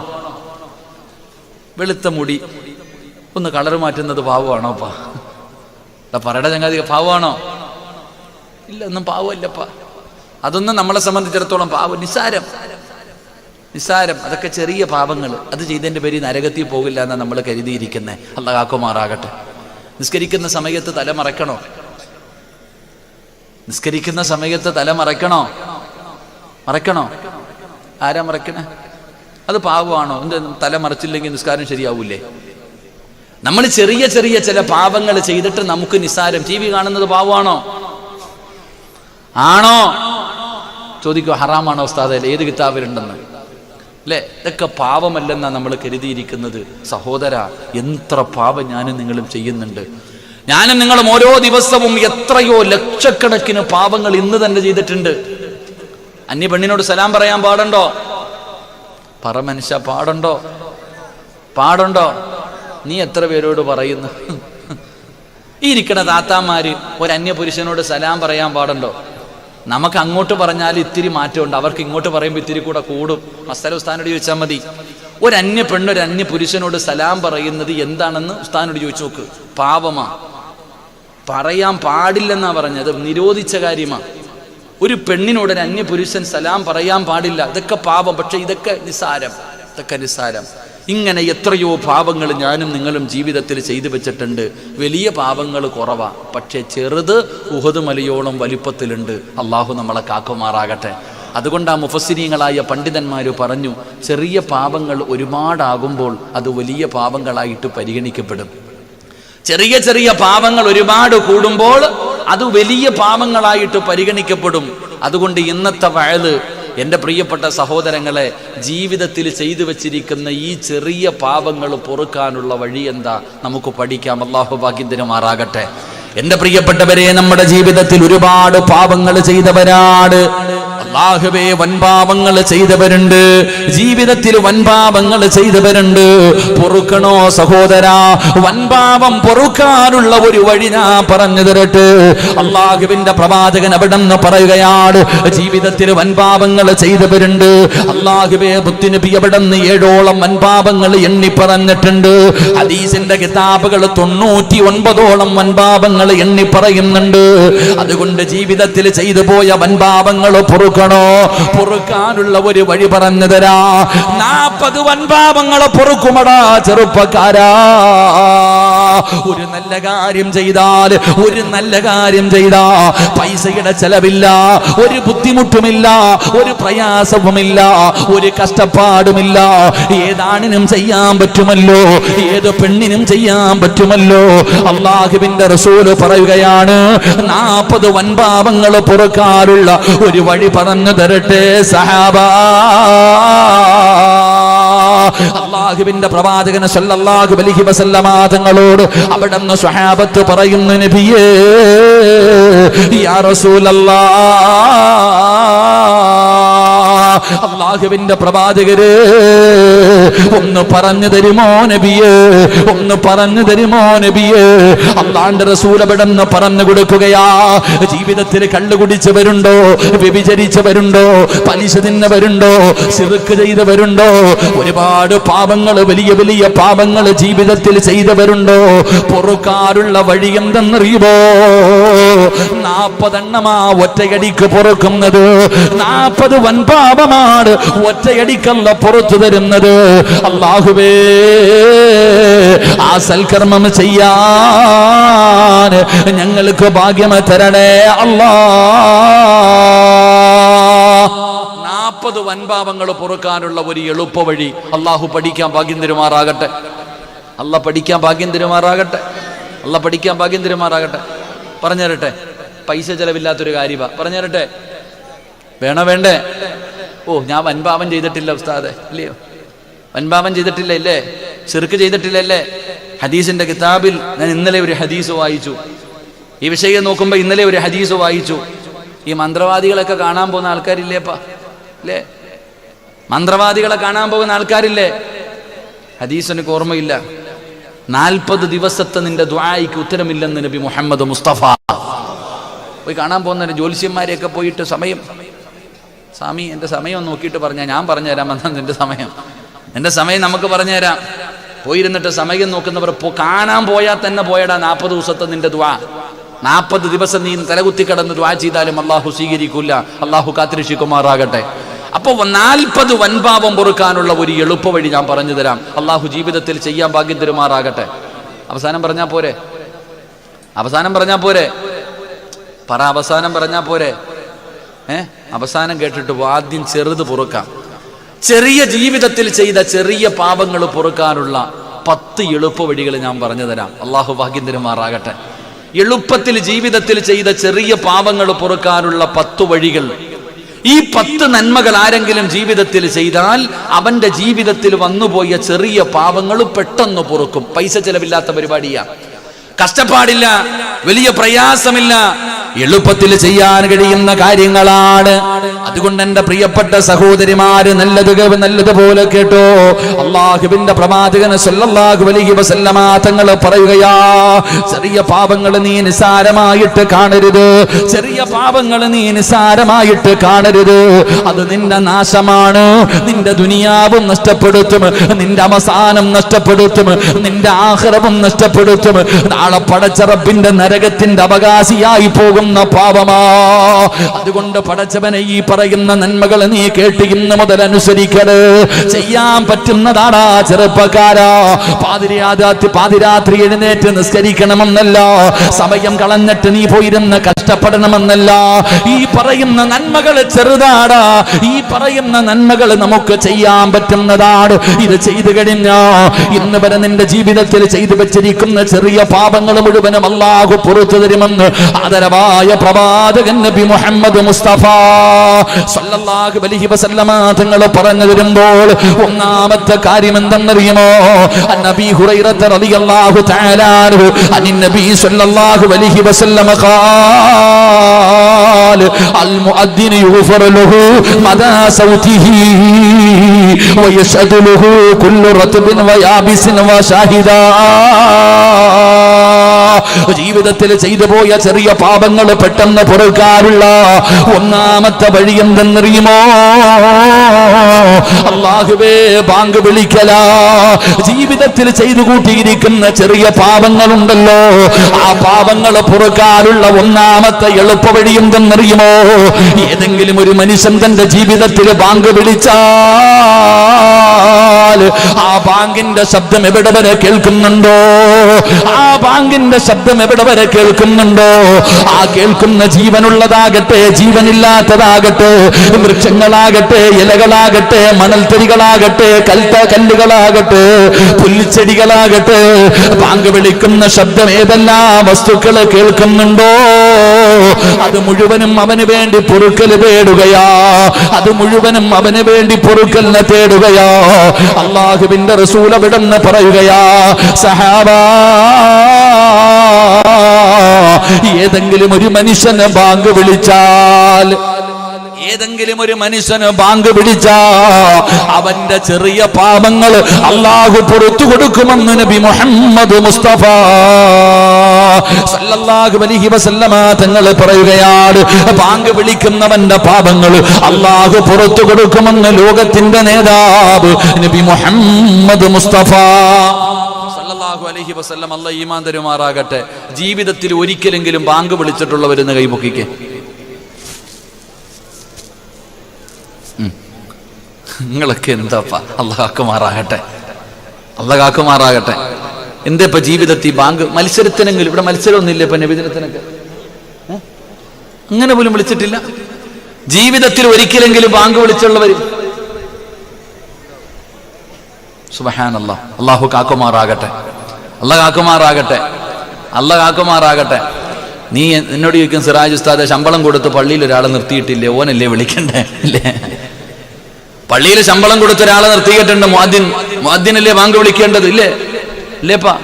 വെളുത്ത മുടി ഒന്ന് കളർ മാറ്റുന്നത് പാവമാണോപ്പാ? പറയുടെ ചങ്ങാതി, പാവമാണോ? ഇല്ല, ഒന്നും പാവമല്ലപ്പാ. അതൊന്നും നമ്മളെ സംബന്ധിച്ചിടത്തോളം പാവം നിസ്സാരം. അതൊക്കെ ചെറിയ പാപങ്ങൾ. അത് ചെയ്തതിൻ്റെ പേര് നരകത്തിൽ പോകില്ല എന്നാണ് നമ്മൾ കരുതിയിരിക്കുന്നത്. അല്ലാഹു കാക്കുമാറാകട്ടെ. നിസ്കരിക്കുന്ന സമയത്ത് തല മറയ്ക്കണോ? നിസ്കരിക്കുന്ന സമയത്ത് തല മറയ്ക്കണോ? ആരാ മറയ്ക്കണേ? അത് പാവമാണോ? എന്ത് തല മറച്ചില്ലെങ്കിൽ നിസ്കാരം ശരിയാവൂലേ? നമ്മൾ ചെറിയ ചെറിയ ചില പാപങ്ങൾ ചെയ്തിട്ട് നമുക്ക് നിസ്സാരം. ടി വി കാണുന്നത് പാവമാണോ? ആണോ? ചോദിക്കോ, ഹറാമാണോ ഉസ്താദേ? ഏത് കിതാബിലുണ്ടെന്ന് അല്ലേ? ഇതൊക്കെ പാപമല്ലെന്നാണ് നമ്മൾ കരുതിയിരിക്കുന്നത്. സഹോദര, എത്ര പാപം ഞാനും നിങ്ങളും ചെയ്യുന്നുണ്ട്. ഞാനും നിങ്ങളും ഓരോ ദിവസവും എത്രയോ ലക്ഷക്കണക്കിന് പാപങ്ങൾ ഇന്ന് തന്നെ ചെയ്തിട്ടുണ്ട്. അന്യ പെണ്ണിനോട് സലാം പറയാൻ പാടുണ്ടോ? പറ മനുഷ്യ, പാടുണ്ടോ? നീ എത്ര പേരോട് പറയുന്നു? ഈ ഇരിക്കണ താത്താമാര് ഒരു അന്യ പുരുഷനോട് സലാം പറയാൻ പാടുണ്ടോ? നമുക്ക് അങ്ങോട്ട് പറഞ്ഞാൽ ഇത്തിരി മാറ്റമുണ്ട്, അവർക്ക് ഇങ്ങോട്ട് പറയുമ്പോൾ ഇത്തിരി കൂടെ കൂടും. മസ്തല ഉസ്താനോട് ചോദിച്ചാൽ മതി. ഒരു അന്യ പെണ്ണ് ഒരു അന്യ പുരുഷനോട് സലാം പറയുന്നത് എന്താണെന്ന് ഉസ്താനോട് ചോദിച്ചു നോക്ക്. പാപമാ, പറയാൻ പാടില്ലെന്നാ പറഞ്ഞത്, നിരോധിച്ച കാര്യമാണ്. ഒരു പെണ്ണിനോട് ഒരു അന്യ പുരുഷൻ സലാം പറയാൻ പാടില്ല. ഇതൊക്കെ പാപം. പക്ഷെ ഇതൊക്കെ നിസ്സാരം. ഇങ്ങനെ എത്രയോ പാപങ്ങൾ ഞാനും നിങ്ങളും ജീവിതത്തിൽ ചെയ്തു വെച്ചിട്ടുണ്ട്. വലിയ പാപങ്ങൾ കുറവാ, പക്ഷെ ചെറുത് ഉഹദ് മലയോളം വലിപ്പത്തിലുണ്ട്. അള്ളാഹു നമ്മളെ കാക്കുമാറാകട്ടെ. അതുകൊണ്ട് ആ മുഫസ്സിരീങ്ങളായ പണ്ഡിതന്മാർ പറഞ്ഞു, ചെറിയ പാപങ്ങൾ ഒരുപാടാകുമ്പോൾ അത് വലിയ പാപങ്ങളായിട്ട് പരിഗണിക്കപ്പെടും. ചെറിയ ചെറിയ പാപങ്ങൾ ഒരുപാട് കൂടുമ്പോൾ അത് വലിയ പാപങ്ങളായിട്ട് പരിഗണിക്കപ്പെടും. അതുകൊണ്ട് ഇന്നത്തെ വഅദ്, എൻ്റെ പ്രിയപ്പെട്ട സഹോദരങ്ങളെ, ജീവിതത്തിൽ ചെയ്തു വച്ചിരിക്കുന്ന ഈ ചെറിയ പാപങ്ങൾ പൊറുക്കാനുള്ള വഴി എന്താ നമുക്ക് പഠിക്കാം. അല്ലാഹു ഭാഗ്യം തരുമാറാകട്ടെ. എൻ്റെ പ്രിയപ്പെട്ടവരെ, നമ്മുടെ ജീവിതത്തിൽ ഒരുപാട് പാപങ്ങൾ ചെയ്തവരാണ്. അല്ലാഹുവേ, വൻപാപങ്ങൾ ചെയ്തവരുണ്ട്. ജീവിതത്തിൽ വൻപാപങ്ങൾ ചെയ്തവരുണ്ട്. പൊറുക്കണോ സഹോദരാ? വൻപാപം പൊറുക്കാനുള്ള ഒരു വഴി ഞാൻ പറഞ്ഞു തരട്ടെ. അല്ലാഹുവിന്റെ പ്രവാചകൻ അവിടെ നിന്ന് പറയുകയാണ്, ജീവിതത്തിൽ വൻപാപങ്ങൾ ചെയ്തവരുണ്ട്. അല്ലാഹുവേ, മുത്തുനബി അവിടെ നിന്ന് 7ഓളം വൻപാപങ്ങൾ എണ്ണി പറഞ്ഞിട്ടുണ്ട്. ഹദീസിന്റെ കിതാബുകൾ 99ഓളം വൻപാപങ്ങൾ എണ്ണി പറയുന്നുണ്ട്. അതുകൊണ്ട് ജീവിതത്തിൽ ചെയ്തു പോയ വൻപാപങ്ങൾ പൊറുക്കാനുള്ള ഒരു വഴി പറഞ്ഞു തരാ. 40 വൻപാപങ്ങളെ പൊറുക്കുമടാ ചെറുപ്പക്കാരാ. ഒരു നല്ല കാര്യം ചെയ്താ പൈസയുടെ ചെലവില്ല, ഒരു ബുദ്ധിമുട്ടുമില്ല, ഒരു പ്രയാസവുമില്ല, ഒരു കഷ്ടപ്പാടുമില്ല. ഏതാണിനും ചെയ്യാൻ പറ്റുമല്ലോ, ഏത് പെണ്ണിനും ചെയ്യാൻ പറ്റുമല്ലോ. അല്ലാഹുവിന്റെ റസൂൽ പറയുകയാണ്, 40 വൻപാപങ്ങൾ പൊറുക്കാനുള്ള ഒരു വഴി പറഞ്ഞു തരട്ടെ സഹാബാ. അല്ലാഹുവിന്റെ പ്രവാചകൻ സല്ലല്ലാഹു അലൈഹി വസല്ലമ തങ്ങളോട് അവിടുന്ന് സ്വഹാബത്ത് പറയുന്നു, നബിയേ, യാ റസൂലല്ലാഹ്, അല്ലാഹുവിന്റെ പ്രവാചകരെ ഒന്ന് പറഞ്ഞു തരുമോ നബിയേ, ഒന്ന് പറഞ്ഞു തരുമോ നബിയേ? അല്ലാഹുവിന്റെ റസൂൽ അവിടെന്ന് പറഞ്ഞു കൊടുക്കുകയാ, ജീവിതത്തിൽ കള്ളു കുടിച്ചവരുണ്ടോ, വ്യഭിചരിച്ചവരുണ്ടോ, പലിശ തിന്നവരുണ്ടോ, ശിർക്ക് ചെയ്തവരുണ്ടോ, ഒരുപാട് പാപങ്ങൾ, വലിയ വലിയ പാപങ്ങൾ ജീവിതത്തിൽ ചെയ്തവരുണ്ടോ? പൊറുക്കാനുള്ള വഴി എന്തെന്നറിയുമോ? 40 എണ്ണമാ ഒറ്റയടിക്ക് പൊറുക്കുന്നത്. 40 വൻപാപമാണ് ഒറ്റയടിക്കല്ല പുറത്തു തരുന്നത്. അല്ലാഹുവേ, ആ സൽക്കർമ്മം ചെയ്യാൻ ഞങ്ങൾക്ക് ഭാഗ്യം തരണേ അല്ലാ. 40 വൻപാപങ്ങൾ പൊറുക്കാനുള്ള ഒരു എളുപ്പ വഴി അള്ളാഹു പഠിക്കാൻ ഭാഗ്യം തരുമാറാകട്ടെ. അല്ല പഠിക്കാൻ ഭാഗ്യം തരുമാറാകട്ടെ. അല്ല പഠിക്കാൻ ഭാഗ്യം തരുമാറാകട്ടെ. പറഞ്ഞു തരട്ടെ, പൈസ ചെലവില്ലാത്തൊരു കാര്യമാ. പറഞ്ഞു തരട്ടെ, വേണോ വേണ്ടേ? ഓ, ഞാൻ വൻപാപം ചെയ്തിട്ടില്ല ഉസ്താദെ, ഇല്ലയോ? വൻപാപം ചെയ്തിട്ടില്ല ഇല്ലേ? ശിർക്ക് ചെയ്തിട്ടില്ലല്ലേ? ഹദീസിന്റെ കിതാബിൽ ഞാൻ ഇന്നലെ ഒരു ഹദീസ് വായിച്ചു. ഈ വിഷയം നോക്കുമ്പോൾ ഇന്നലെ ഒരു ഹദീസ് വായിച്ചു. ഈ മന്ത്രവാദികളൊക്കെ കാണാൻ പോകുന്ന ആൾക്കാരില്ലേപ്പാ, അല്ലേ? മന്ത്രവാദികളെ കാണാൻ പോകുന്ന ആൾക്കാരില്ലേ? ഹദീസ് എനിക്ക് ഓർമ്മയില്ല. 40 ദിവസത്തെ നിന്റെ ദുആയ്ക്ക് ഉത്തരമില്ലെന്ന് നബി മുഹമ്മദ് മുസ്തഫ. പോയി കാണാൻ പോകുന്ന ജ്യോത്സ്യന്മാരെയൊക്കെ പോയിട്ട് സമയം, സ്വാമി എൻ്റെ സമയം നോക്കിയിട്ട് പറഞ്ഞാൽ ഞാൻ പറഞ്ഞുതരാം. എന്നാ നിന്റെ സമയം, എൻ്റെ സമയം നമുക്ക് പറഞ്ഞുതരാം. പോയിരുന്നിട്ട് സമയം നോക്കുന്നവർ കാണാൻ പോയാൽ തന്നെ പോയടാ 40 ദിവസത്തെ നിന്റെ ദുആ. 40 ദിവസം നീ തലകുത്തി കിടന്ന് ദുആ ചെയ്താലും അള്ളാഹു സ്വീകരിക്കില്ല. അള്ളാഹു കാത്തിരക്ഷിക്കുമാറാകട്ടെ. അപ്പോൾ 40 വൻപാപം പൊറുക്കാനുള്ള ഒരു എളുപ്പ വഴി ഞാൻ പറഞ്ഞു തരാം. അള്ളാഹു ജീവിതത്തിൽ ചെയ്യാൻ ഭാഗ്യം തരുമാറാകട്ടെ. അവസാനം പറഞ്ഞാൽ പോരെ? അവസാനം പറഞ്ഞാൽ പോരെ? പറ, അവസാനം പറഞ്ഞാൽ പോരെ? അവസാനം കേട്ടിട്ട് ആദ്യം ചെറുത് പൊറുക്കാം. ചെറിയ ജീവിതത്തിൽ ചെയ്ത ചെറിയ പാപങ്ങൾ പൊറുക്കാനുള്ള 10 എളുപ്പ വഴികൾ ഞാൻ പറഞ്ഞു തരാം. അള്ളാഹു ഭാഗ്യം തരുമാറാകട്ടെ. എളുപ്പത്തിൽ ജീവിതത്തിൽ ചെയ്ത ചെറിയ പാപങ്ങൾ പൊറുക്കാനുള്ള 10 വഴികൾ. ഈ 10 നന്മകൾ ആരെങ്കിലും ജീവിതത്തിൽ ചെയ്താൽ അവന്റെ ജീവിതത്തിൽ വന്നുപോയ ചെറിയ പാപങ്ങൾ പെട്ടെന്ന് പൊറുക്കും. പൈസ ചെലവില്ലാത്ത പരിപാടിയാ, കഷ്ടപ്പാടില്ല, വലിയ പ്രയാസമില്ല, എളുപ്പത്തിൽ ചെയ്യാൻ കഴിയുന്ന കാര്യങ്ങളാണ്. അതുകൊണ്ട് എന്റെ പ്രിയപ്പെട്ട സഹോദരിമാര് നല്ലതുപോലെ കേട്ടോ. അല്ലാഹുവിന്റെ പ്രവാചകൻ സല്ലല്ലാഹു അലൈഹി വസല്ലമ തങ്ങൾ പറയുകയാ, ചെറിയ പാപങ്ങൾ നീ നിസാരമായിട്ട് കാണരുത്. ചെറിയ പാപങ്ങൾ നീ നിസാരമായിട്ട് കാണരുത്. അത് നിന്റെ നാശമാണ്. നിന്റെ ദുനിയാവും നഷ്ടപ്പെടുത്തും, നിന്റെ അവസാനം നഷ്ടപ്പെടുത്തും, നിന്റെ ആഖിറവും നഷ്ടപ്പെടുത്തും. നാളെ പടച്ച റബ്ബിന്റെ നരകത്തിന്റെ അവകാശിയായി പോകുന്ന പാപമാ. അതുകൊണ്ട് പടച്ചവനെ, ഈ പറയുന്ന നന്മകൾ നീ കേട്ട് ഇന്ന് മുതൽ അനുസരിക്കരുത്. ചെയ്യാൻ പറ്റുന്നതാടാ ചെറുപ്പക്കാരാ. പാതിരാത്രി എഴുന്നേറ്റ് നിസ്കരിക്കണമെന്നല്ല, സമയം കളഞ്ഞിട്ട് നീ പോയിരുന്ന് കഷ്ടപ്പെടണമെന്നല്ല. ഈ പറയുന്ന നന്മകൾ ചെറുതാടാ. ഈ പറയുന്ന നന്മകൾ നമുക്ക് ചെയ്യാൻ പറ്റുന്നതാണ്. ഇത് ചെയ്തു കഴിഞ്ഞാ ഇന്ന് വരെ നിന്റെ ജീവിതത്തിൽ ചെയ്തു വെച്ചിരിക്കുന്ന ചെറിയ പാപങ്ങൾ മുഴുവനും അല്ലാഹു പുറത്തു തരുമെന്ന് ആദരവായ പ്രവാചകൻ നബി മുഹമ്മദ് മുസ്തഫ സല്ലല്ലാഹു അലൈഹി വസല്ലമ തങ്ങൾ പറഞ്ഞു തരുമ്പോൾ ഒന്നാമത്തെ കാര്യം എന്തെന്നറിയുമോ? നബി ഹുറൈറ റളിയല്ലാഹു തആല അൻഹു അനി നബി സല്ലല്ലാഹു അലൈഹി വസല്ലമ ഖാൽ അൽ മുഅദ്ദിൻ യുഗ്ഫർ ലഹു മദാ സൗതിഹി വയശ്ഹദു ലഹു കുല്ലു റത്ബിൻ വയാബിസിൻ വശാഹിദാ. ജീവിതത്തിൽ ചെയ്തു പോയ ചെറിയ പാപങ്ങൾ പെട്ടെന്ന് പൊറുക്കാനുള്ള ഒന്നാമത്തെ വഴി എന്തെന്നറിയുമോ? അല്ലാഹുവേ, ബാങ്ക് വിളിക്കല. ജീവിതത്തിൽ ചെയ്തു കൂട്ടിയിരിക്കുന്ന ചെറിയ പാപങ്ങളുണ്ടല്ലോ, ആ പാപങ്ങൾ പൊറുക്കാനുള്ള ഒന്നാമത്തെ എളുപ്പ വഴി എന്തെന്നറിയുമോ? ഏതെങ്കിലും ഒരു മനുഷ്യൻ തന്റെ ജീവിതത്തിൽ ബാങ്ക് വിളിച്ചാൽ ആ ബാങ്കിന്റെ ശബ്ദം എവിടെ വരെ കേൾക്കുന്നുണ്ടോ? ആ ബാങ്കിന്റെ ശബ്ദം എവിടെ വരെ കേൾക്കുന്നുണ്ടോ? ആ കേൾക്കുന്ന ജീവനുള്ളതാകട്ടെ ജീവനില്ലാത്തതാകട്ടെ, വൃക്ഷങ്ങളാകട്ടെ ഇലകളാകട്ടെ മണൽത്തരികളാകട്ടെ കല്ലുകളാകട്ടെ പുല്ലിച്ചെടികളാകട്ടെ, ബാങ്ക് വിളിക്കുന്ന ശബ്ദം ഏതെല്ലാം വസ്തുക്കൾ കേൾക്കുന്നുണ്ടോ അത് മുഴുവനും അവന് വേണ്ടി പൊറുക്കൽ തേടുകയാ. അത് മുഴുവനും അവന് വേണ്ടി പൊറുക്കലിനെ തേടുകയാ. അല്ലാഹുവിന്റെ റസൂൽ അവിടെന്ന് പറയുകയാ, സഹാബാ, ഏതെങ്കിലും ഒരു മനുഷ്യന് ബാങ്ക് വിളിച്ചാൽ, ഏതെങ്കിലും ഒരു മനുഷ്യന് ബാങ്ക് പിടിച്ച അവന്റെ ചെറിയ പാപങ്ങൾ അല്ലാഹു പുറത്തു കൊടുക്കുമെന്ന് നബി മുഹമ്മദ് മുസ്തഫ സല്ലല്ലാഹു അലൈഹി വസല്ലമ തങ്ങൾ പറയുകയാണ്. ബാങ്ക് വിളിക്കുന്നവന്റെ പാപങ്ങൾ അല്ലാഹു പുറത്തു കൊടുക്കുമെന്ന് ലോകത്തിന്റെ നേതാവ് നബി മുഹമ്മദ് മുസ്തഫ സല്ലല്ലാഹു അലൈഹി വസല്ലം. അല്ലാഹു ഈമാൻ തരുമാറാകട്ടെ. ജീവിതത്തിൽ ഒരിക്കലെങ്കിലും ബാങ്ക് വിളിച്ചിട്ടുള്ളവരെന്ന് കൈപൊക്കിക്കേ. നിങ്ങളൊക്കെ എന്താപ്പാ? അള്ളാഹുമാറാകട്ടെ, അള്ളാഹുമാറാകട്ടെ. എന്താ ഇപ്പൊ ജീവിതത്തിൽ ബാങ്ക് മത്സരത്തിനെങ്കിലും? ഇവിടെ മത്സരമൊന്നുമില്ല ഇപ്പൊ നബിദിനത്തിനൊക്കെ, അങ്ങനെ പോലും വിളിച്ചിട്ടില്ല. ജീവിതത്തിൽ ഒരിക്കലെങ്കിലും ബാങ്ക് വിളിച്ചുള്ളവര് സുബ്ഹാനല്ലാഹ്. അള്ളാഹു കാക്കുമാറാകട്ടെ, അള്ളാഹ് കാക്കുമാറാകട്ടെ, അള്ളാഹ് കാക്കുമാറാകട്ടെ. നീ എന്നോട് ചോദിക്കും, സിറാജ് ഉസ്താദ് ശമ്പളം കൊടുത്ത് പള്ളിയിൽ ഒരാളെ നിർത്തിയിട്ടില്ലേ? ഓനല്ലേ വിളിക്കണ്ടേ? ഇല്ലേ? പള്ളിയിൽ ശമ്പളം കൊടുത്ത ഒരാളെ നിർത്തിയിട്ടുണ്ട്. മുഅദ്ദിനല്ലേ ബാങ്ക് വിളിക്കേണ്ടത്? ഇല്ലേ? ഇല്ലേപ്പാ?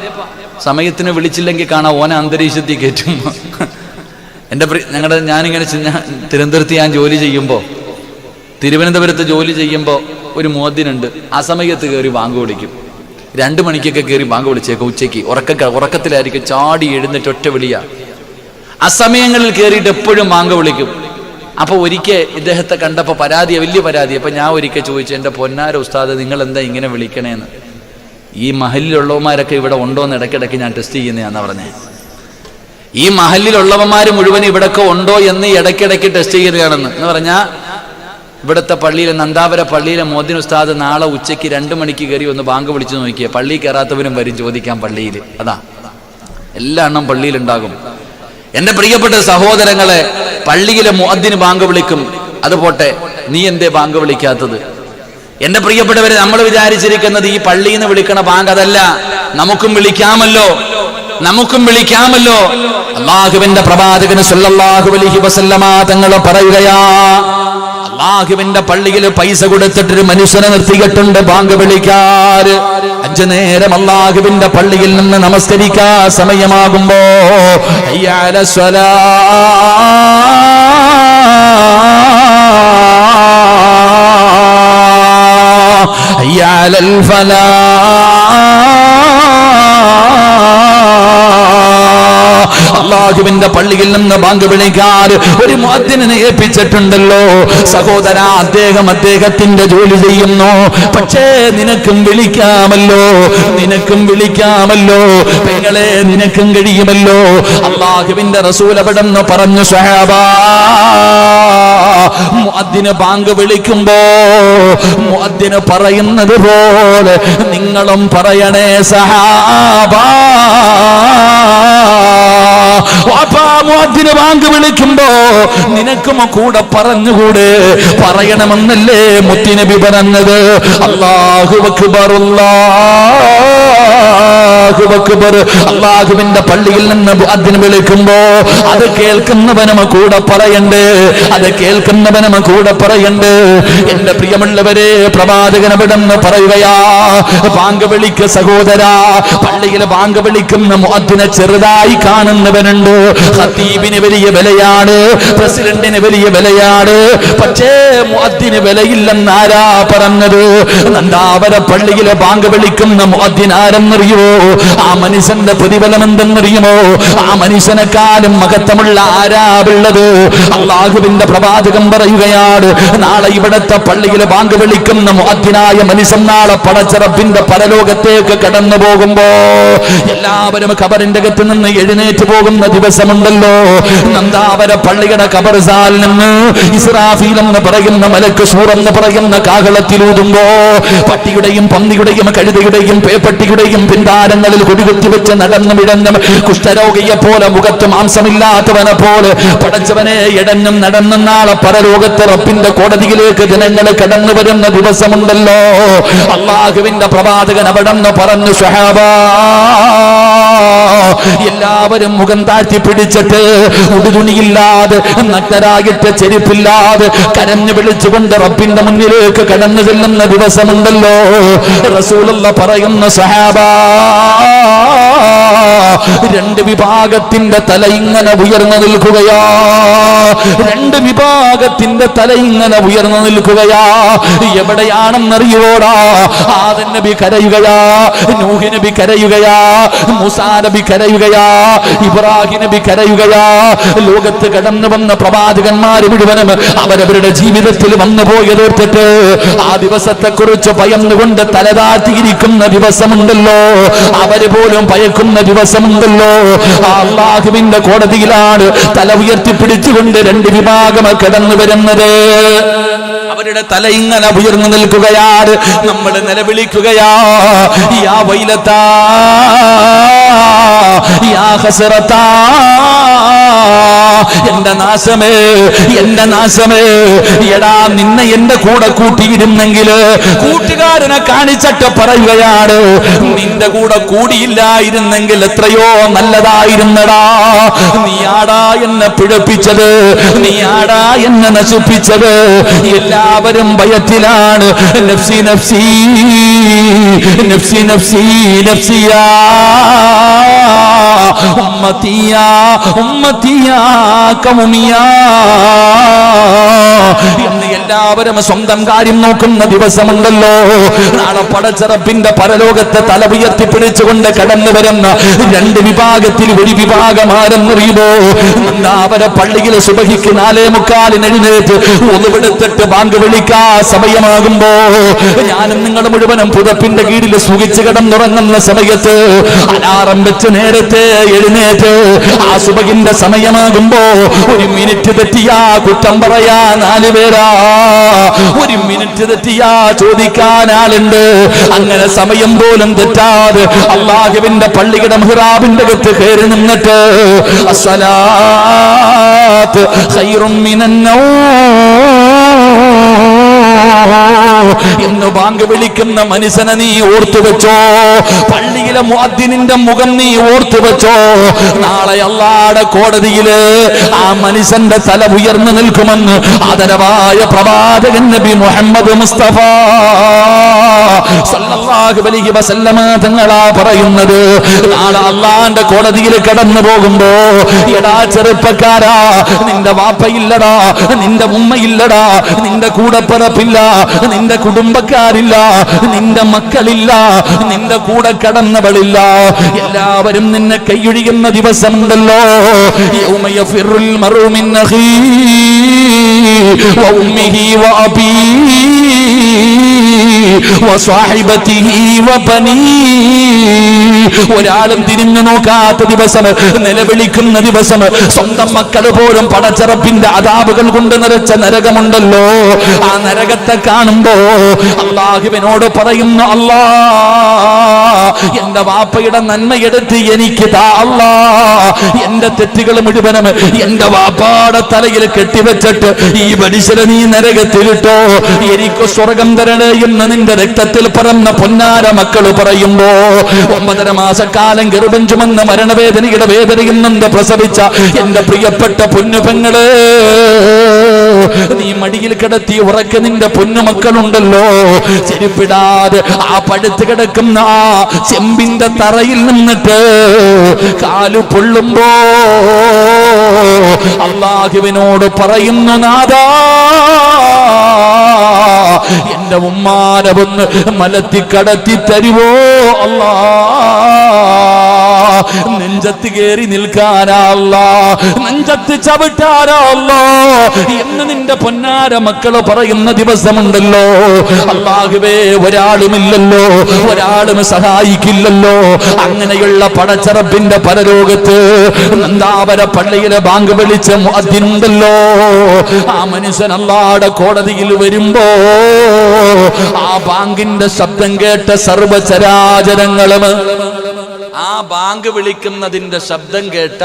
സമയത്തിന് വിളിച്ചില്ലെങ്കിൽ കാണാം ഓനെ അന്തരീക്ഷത്തിൽ കയറ്റും. ഞാനിങ്ങനെ തിരുവനന്തപുരത്ത് ഞാൻ ജോലി ചെയ്യുമ്പോൾ, തിരുവനന്തപുരത്ത് ജോലി ചെയ്യുമ്പോൾ ഒരു മുഅദ്ദിനുണ്ട്. ആ സമയത്ത് കയറി ബാങ്ക് വിളിക്കും. 2 മണിക്കൊക്കെ കയറി ബാങ്ക് വിളിച്ചേക്കും. ഉച്ചയ്ക്ക് ഉറക്കത്തിലായിരിക്കും, ചാടി എഴുന്നേറ്റ് ഒറ്റ വിളിയാ. അസമയങ്ങളിൽ കയറിയിട്ട് എപ്പോഴും ബാങ്ക് വിളിക്കും. അപ്പൊ ഒരിക്കൽ ഇദ്ദേഹത്തെ കണ്ടപ്പോൾ വലിയ പരാതി. അപ്പൊ ഞാൻ ഒരിക്കൽ ചോദിച്ചു, എൻ്റെ പൊന്നാര ഉസ്താദ് നിങ്ങൾ എന്താ ഇങ്ങനെ വിളിക്കണേന്ന്? ഈ മഹലിലുള്ളവന്മാരൊക്കെ ഇവിടെ ഉണ്ടോന്ന് ഇടയ്ക്കിടയ്ക്ക് ഞാൻ ടെസ്റ്റ് ചെയ്യുന്നതാണെന്ന് പറഞ്ഞേ. ഈ മഹലിലുള്ളവന്മാർ മുഴുവൻ ഇവിടൊക്കെ ഉണ്ടോ എന്ന് ഇടയ്ക്കിടയ്ക്ക് ടെസ്റ്റ് ചെയ്യുകയാണെന്ന് പറഞ്ഞാൽ, ഇവിടുത്തെ പള്ളിയിലെ നന്ദാവര പള്ളിയിലെ മുഅദ്ദിൻ ഉസ്താദ് നാളെ ഉച്ചയ്ക്ക് 2 മണിക്ക് കയറി ഒന്ന് ബാങ്ക് വിളിച്ചു നോക്കിയേ. പള്ളി കയറാത്തവരും വരും ചോദിക്കാൻ പള്ളിയിൽ. അതാ എല്ലാ എണ്ണം പള്ളിയിലുണ്ടാകും. എന്റെ പ്രിയപ്പെട്ട സഹോദരങ്ങളെ, പള്ളിയിലെ മുഅദ്ദിന് ബാങ്ക് വിളിക്കും. അതുപോട്ടെ, നീ എന്തേ ബാങ്ക് വിളിക്കാത്തത്? എന്റെ പ്രിയപ്പെട്ടവരെ, നമ്മൾ വിചാരിച്ചിരിക്കുന്നത് ഈ പള്ളിയിൽ നിന്ന് വിളിക്കണ ബാങ്ക് അതല്ല. നമുക്കും വിളിക്കാമല്ലോ, നമുക്കും വിളിക്കാമല്ലോ. അല്ലാഹുവിന്റെ പ്രവാചകൻ സല്ലല്ലാഹു അലൈഹി വസല്ലമ തങ്ങൾ പറയുകയാ, അല്ലാഹുവിന്റെ പള്ളിയിൽ പൈസ കൊടുത്തിട്ടൊരു മനുഷ്യനെ നിർത്തിയിട്ടുണ്ട് ബാങ്ക് വിളിക്കാൻ. 5 നേരം അല്ലാഹുവിന്റെ പള്ളിയിൽ നിന്ന് നമസ്കരിക്കാൻ സമയമാകുമ്പോ ഹയ്യ അലസ് സ്വലാ, ഹയ്യ അലൽ ഫലാ, അല്ലാഹുവിന്റെ പള്ളിയിൽ നിന്ന് ബാങ്ക് വിളിക്കാൻ ഒരു മുഅദ്ദിനെ ഏൽപ്പിച്ചിട്ടുണ്ടല്ലോ സഹോദരാ. അദ്ദേഹത്തിന്റെ ജോലി ചെയ്യുന്നു. പക്ഷേ നിനക്കും വിളിക്കാമല്ലോ, നിനക്കും വിളിക്കാമല്ലോ പെങ്ങളെ, നിനക്കും കഴിയുമല്ലോ. അല്ലാഹുവിന്റെ റസൂൽ അവിടെന്ന് പറഞ്ഞു, സ്വഹാബാ, മുഅദ്ദിന് ബാങ്ക് വിളിക്കുമ്പോ മുഅദ്ദിന് പറയുന്നത് പോലെ നിങ്ങളും പറയണേ സഹാബാ. മുഅദ്ദിന് ബാങ്ക് വിളിക്കുമ്പോ നിനക്കും കൂടെ പറഞ്ഞുകൂടെ? പറയണമെന്നല്ലേ മുത്തുനബി പറഞ്ഞത്? അല്ലാഹു അക്ബർ, അല്ലാഹു അക്ബർ. അല്ലാഹുവിന്റെ പള്ളിയിൽ നിന്ന് മുഅദ്ദിന് വിളിക്കുമ്പോ അത് കേൾക്കുന്നവനും കൂടെ പറയണ്ടേ, അത് കേൾക്കുന്നവനും കൂടെ പറയണ്ടേ. എന്റെ പ്രിയമുള്ളവരെ, പ്രവാചകൻ അവിടെന്ന് പറയുകയാ, ബാങ്ക് വിളിക്ക് സഹോദരാ. പള്ളിയിൽ ബാങ്ക് വിളിക്കുന്ന മുഅദ്ദിനെ ചെറുതായി കാണുന്നവനുണ്ട്. ഖതീബിന് വലിയ വിലയാണ്, പ്രസിഡന്റിന് വലിയ വിലയാണ്. പക്ഷേ മുഅദ്ദിന് വിലയില്ലെന്നാരാ പറഞ്ഞത്? നന്ദാവര പള്ളിയിലെ ബാങ്ക് വിളിക്കുന്ന മുഅദ്ദിൻ ആരെന്നറിയോ? ആ മനുഷ്യന്റെ പ്രതിഫലം എന്തെന്നറിയുമോ? ആ മനുഷ്യനെക്കാളും മഹത്വമുള്ള ആരാവുള്ളത്? അല്ലാഹുവിന്റെ പ്രവാചകൻ പറയുകയാണ്, നാളെ ഇവിടത്തെ പള്ളിയിലെ ബാങ്ക് വിളിക്കുന്ന മുഅദ്ദിനായ മനുഷ്യൻ നാളെ പടച്ച റബ്ബിന്റെ പരലോകത്തേക്ക് കടന്നു പോകുമ്പോ എല്ലാവരും ഖബറിന്റെ അകത്ത് നിന്ന് എഴുന്നേറ്റ് പോകുന്ന ദിവസമുണ്ടല്ലോ. നന്ദാവര പള്ളിയുടെ ഖബർസാൽ നിന്ന് ഇസ്രാഫീൽ എന്ന് പറയുന്ന മലക്ക് സൂർ എന്ന് പറയുന്ന കാഹളത്തിലൂതുമ്പോ പട്ടിയുടെയും പന്നിയുടെയും കഴുതയുടെയും പേപ്പട്ടിയുടെയും പിന്താരങ്ങളിൽ കൊടികുത്തി വെച്ച് നടന്നു വിടഞ്ഞും കുഷ്ഠരോഗിയെ പോലെ മുഖത്ത് മാംസമില്ലാത്തവനെ പോലെ പടച്ചവനെ ഇടഞ്ഞും നടന്നും നാളെ പരലോകത്ത് റബ്ബിന്റെ കോടതിയിലേക്ക് ജനങ്ങൾ കടന്നു വരുന്ന ദിവസമുണ്ടല്ലോ. അല്ലാഹുവിന്റെ പ്രവാചകൻ അവിടെന്ന് പറഞ്ഞു, സ്വഹാബാ, എല്ലാവരും മുഖം താഴ്ത്തി പിടിച്ചിട്ട് ഉടുതുണിയില്ലാതെ നഗ്നരായിട്ട് ചെരുപ്പില്ലാതെ കരഞ്ഞു വിളിച്ചുകൊണ്ട് റബ്ബിന്റെ മുന്നിലേക്ക് കടന്നു ചെല്ലുന്ന ദിവസമുണ്ടല്ലോ. റസൂലുള്ള പറയുന്ന, സ്വഹാബാ, രണ്ട് വിഭാഗത്തിന്റെ തല ഇങ്ങനെ ഉയർന്നു നിൽക്കുകയാ. രണ്ട് വിഭാഗത്തിന്റെ തല ഇങ്ങനെ ഉയർന്നു നിൽക്കുകയാ. എവിടെയാണെന്നറിയോടാ? ആദം നബി കരയുകയാ, നൂഹ് നബി കരയുകയാ, മൂസാ നബി കരയുകയാ, ഇബ്രാഹിം നബി കരയുകയാ. ലോകത്ത് കടന്നു വന്ന പ്രവാചകന്മാർ മുഴുവനും അവരവരുടെ ജീവിതത്തിൽ വന്നു പോയതോർത്തിട്ട് ആ ദിവസത്തെ കുറിച്ച് ഭയന്നുകൊണ്ട് തലതാഴ്ത്തിയിരിക്കുന്ന ദിവസമുണ്ടല്ലോ, അവര് പോലും ഭയക്കുന്ന ദിവസമുണ്ടല്ലോ. അല്ലാഹുവിന്റെ കോടതിയിലാണ് തല ഉയർത്തിപ്പിടിച്ചുകൊണ്ട് രണ്ട് വിഭാഗം കടന്നു വരുന്നത്. അവരുടെ തല ഇങ്ങനെ ഉയർന്നു നിൽക്കുകയാണ്. നമ്മൾ നിലവിളിക്കുകയാ, യാ വൈലത്താ യാ ഹസ്റത്താ, എന്റെ നാശമേ, എന്റെ നാശമേ. എടാ, നിന്നെ എന്റെ കൂടെ കൂട്ടിയിരുന്നെങ്കിൽ, കൂട്ടുകാരനെ കാണിച്ചിട്ട് പറയുകയാണ്, നിന്റെ കൂടെ കൂടിയില്ലായിരുന്നെങ്കിൽ എത്രയോ നല്ലതായിരുന്നടാ. നീയാടാ എന്നെ പിഴപ്പിച്ചത്, നീയാടാ എന്നെ നശിപ്പിച്ചത്. എല്ലാവരും ഭയത്തിലാണ്. നഫ്സി നഫ്സി നഫ്സി നഫ്സി നഫ്സിയാ ഉമ്മത്തിയാ ഉമ്മത്തിയാ കൗമിയാ എന്ന് എല്ലാവരും സ്വന്തം കാര്യം നോക്കുന്ന ദിവസമുണ്ടല്ലോ. നാളെ പടച്ചറപ്പിന്റെ പരലോകത്തെ തല ഉയർത്തിപ്പിടിച്ചുകൊണ്ട് കടന്നു വരുന്ന രണ്ട് വിഭാഗത്തിൽ ഒരു വിഭാഗം ആരെന്നറിയുമോ? അവരെ പള്ളിയിൽ സുബഹിക്ക് 4:45 എഴുന്നേറ്റ് ഒന്നുവിടുത്തിട്ട് ബാങ്ക് വിളിക്കാ സമയമാകുമ്പോ ഞാനും നിങ്ങൾ മുഴുവനും പുതപ്പിന്റെ കീഴിൽ സുഖിച്ച് കിടന്നുറങ്ങുന്ന സമയത്ത് അലാറം വെച്ച് നേരത്തെ എഴുന്നേറ്റ് ആ സുബഹിന്റെ സമയമാകുമ്പോ ഒരു മിനിറ്റ് തെറ്റിയാ കുറ്റം പറയാ 4 പേരാ, ഒരു മിനിറ്റ് തെറ്റിയാ ചോദിക്കാൻ ആളുണ്ട്. അങ്ങനെ സമയം പോലും തെറ്റാതെ അല്ലാഹുവിന്റെ പള്ളിയുടെ മിഹ്റാബിന്റെ അകത്ത് കയറി നിന്നിട്ട് അസ്സലാത്ത് ഖൈറും എന്ന് ബാങ്ക് വിളിക്കുന്ന മനുഷ്യനെ നീ ഓർത്തു വെച്ചോ. പള്ളിയിലെ മുഅദ്ദിനിന്റെ മുഖം നീ ഓർത്തു വെച്ചോ. നാളെ അല്ലാഹുവിന്റെ കോടതിയില് ആ മനുഷ്യന്റെ തല ഉയർന്നു നിൽക്കുമെന്ന് ആദരവായ പ്രവാചകൻ നബി മുഹമ്മദ് മുസ്തഫ സല്ലല്ലാഹു അലൈഹി വസല്ലമ തങ്ങളാ പറയുന്നത്. നാളെ അല്ലാഹുവിന്റെ കോടതിയിൽ കടന്നു പോകുമ്പോ, എടാ ചെറുപ്പക്കാരാ, നിന്റെ വാപ്പയില്ലടാ, നിന്റെ ഉമ്മയില്ലടാ, നിന്റെ കൂടപ്പിറപ്പില്ല, നിന്റെ കുടുംബക്കാരില്ല, നിന്റെ മക്കളില്ല, നിന്റെ കൂടെ കടന്നവളില്ല. എല്ലാവരും നിന്നെ കൈയൊഴിയുന്ന ദിവസമുണ്ടല്ലോ. യൗമ യഫിറുൽ മർഉ മിൻ അഖീഹി വ ഉമ്മിഹി വ അബീഹി വ സ്വഹിബതിഹി വ ബനീഹി. ഒരാളും തിരിഞ്ഞു നോക്കാത്ത ദിവസം, നിലവിളിക്കുന്ന ദിവസം, സ്വന്തം മക്കൾ പോലും പടച്ചറപ്പിന്റെ അദാബുകൾ കൊണ്ട് നിറച്ച നരകമുണ്ടല്ലോ. ആ നരകത്തെ കാണുമ്പോ അല്ലാഹുവിനോട് പറയുന്നു, അല്ലാ എന്റെ വാപ്പയുടെ നന്മയെടുത്ത് എനിക്ക് താ അല്ലാ. എന്റെ തെറ്റുകൾ മുഴുവനും എന്റെ വാപ്പാടെ തലയിൽ കെട്ടിവെച്ചിട്ട് ഈ മനുഷ്യരെ നീ നരകത്തിലിട്ടോ, എനിക്ക് സ്വർഗം തരണേ എന്ന് നിന്റെ രക്തത്തിൽ പറന്ന പൊന്നാര മക്കള് പറയുമ്പോ, 9.5 മാസക്കാലം ഗർഭം ചുമന്ന മരണവേദനയുടെ വേദനയിൽ നിന്ന് പ്രസവിച്ച എന്റെ പ്രിയപ്പെട്ട പൊന്നുപെങ്ങള്, നീ മടിയിൽ കിടത്തി ഉറക്ക നിന്റെ പൊന്നുമക്കളുണ്ടല്ലോ, ചെരുപ്പിടാതെ ആ പഴുത്ത് കിടക്കുന്ന ആ ചെമ്പിന്റെ തറയിൽ നിന്നിട്ട് കാലു പൊള്ളുമ്പോ അല്ലാഹുവിനോട് പറയുന്നു, നാദാ എന്റെ ഉമ്മാനെ ഒന്ന് മലത്തി കടത്തി തരുവോ അല്ലാ. നെഞ്ചത്ത് കയറി നിൽക്കാനാ അല്ലാ, നെഞ്ചത്ത് ചവിട്ടാനാ അല്ലാ എന്ന് നിന്റെ പൊന്നാര മക്കള് പറയുന്ന ദിവസമുണ്ടല്ലോ. അല്ലാഹുവേ, ഒരാളുമില്ലല്ലോ, ഒരാളും സഹായിക്കില്ലല്ലോ. അങ്ങനെയുള്ള പടച്ചറപ്പിന്റെ പരലോകത്ത് നന്ദാവര പള്ളിയിലെ ബാങ്ക് വിളിച്ച മുഅദ്ദിനുണ്ടല്ലോ, ആ മനുഷ്യൻ അല്ലാഹുവിന്റെ കോടതിയിൽ വരുമ്പോ ആ ബാങ്കിന്റെ ശബ്ദം കേട്ട സർവ്വചരാചരങ്ങളും, ആ ബാങ്ക് വിളിക്കുന്നതിന്റെ ശബ്ദം കേട്ട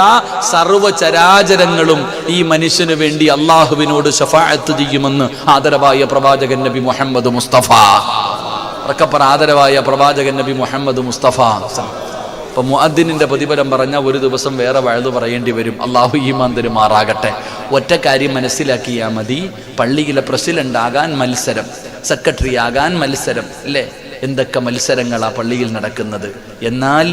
സർവ്വചരാചരങ്ങളും ഈ മനുഷ്യന് വേണ്ടി അള്ളാഹുവിനോട് ശഫാഅത്ത് ചെയ്യുമെന്ന് ആദരവായ പ്രവാചകൻ നബി മുഹമ്മദ് മുസ്തഫ. ഉറക്കപ്പറ, ആദരവായ പ്രവാചകൻ നബി മുഹമ്മദ് മുസ്തഫ. അപ്പൊ മുഅദ്ദിനിന്റെ പ്രതിഫലം പറഞ്ഞ ഒരു ദിവസം വേറെ വഴുതു പറയേണ്ടി വരും. അള്ളാഹു ഈമാൻ തരുമാറാകട്ടെ. ഒറ്റ കാര്യം മനസ്സിലാക്കിയാൽ മതി, പള്ളിയിലെ പ്രസിഡന്റ് ആകാൻ മത്സരം, സെക്രട്ടറി ആകാൻ മത്സരം, അല്ലേ? എന്തൊക്കെ മത്സരങ്ങളാ പള്ളിയിൽ നടക്കുന്നത്. എന്നാൽ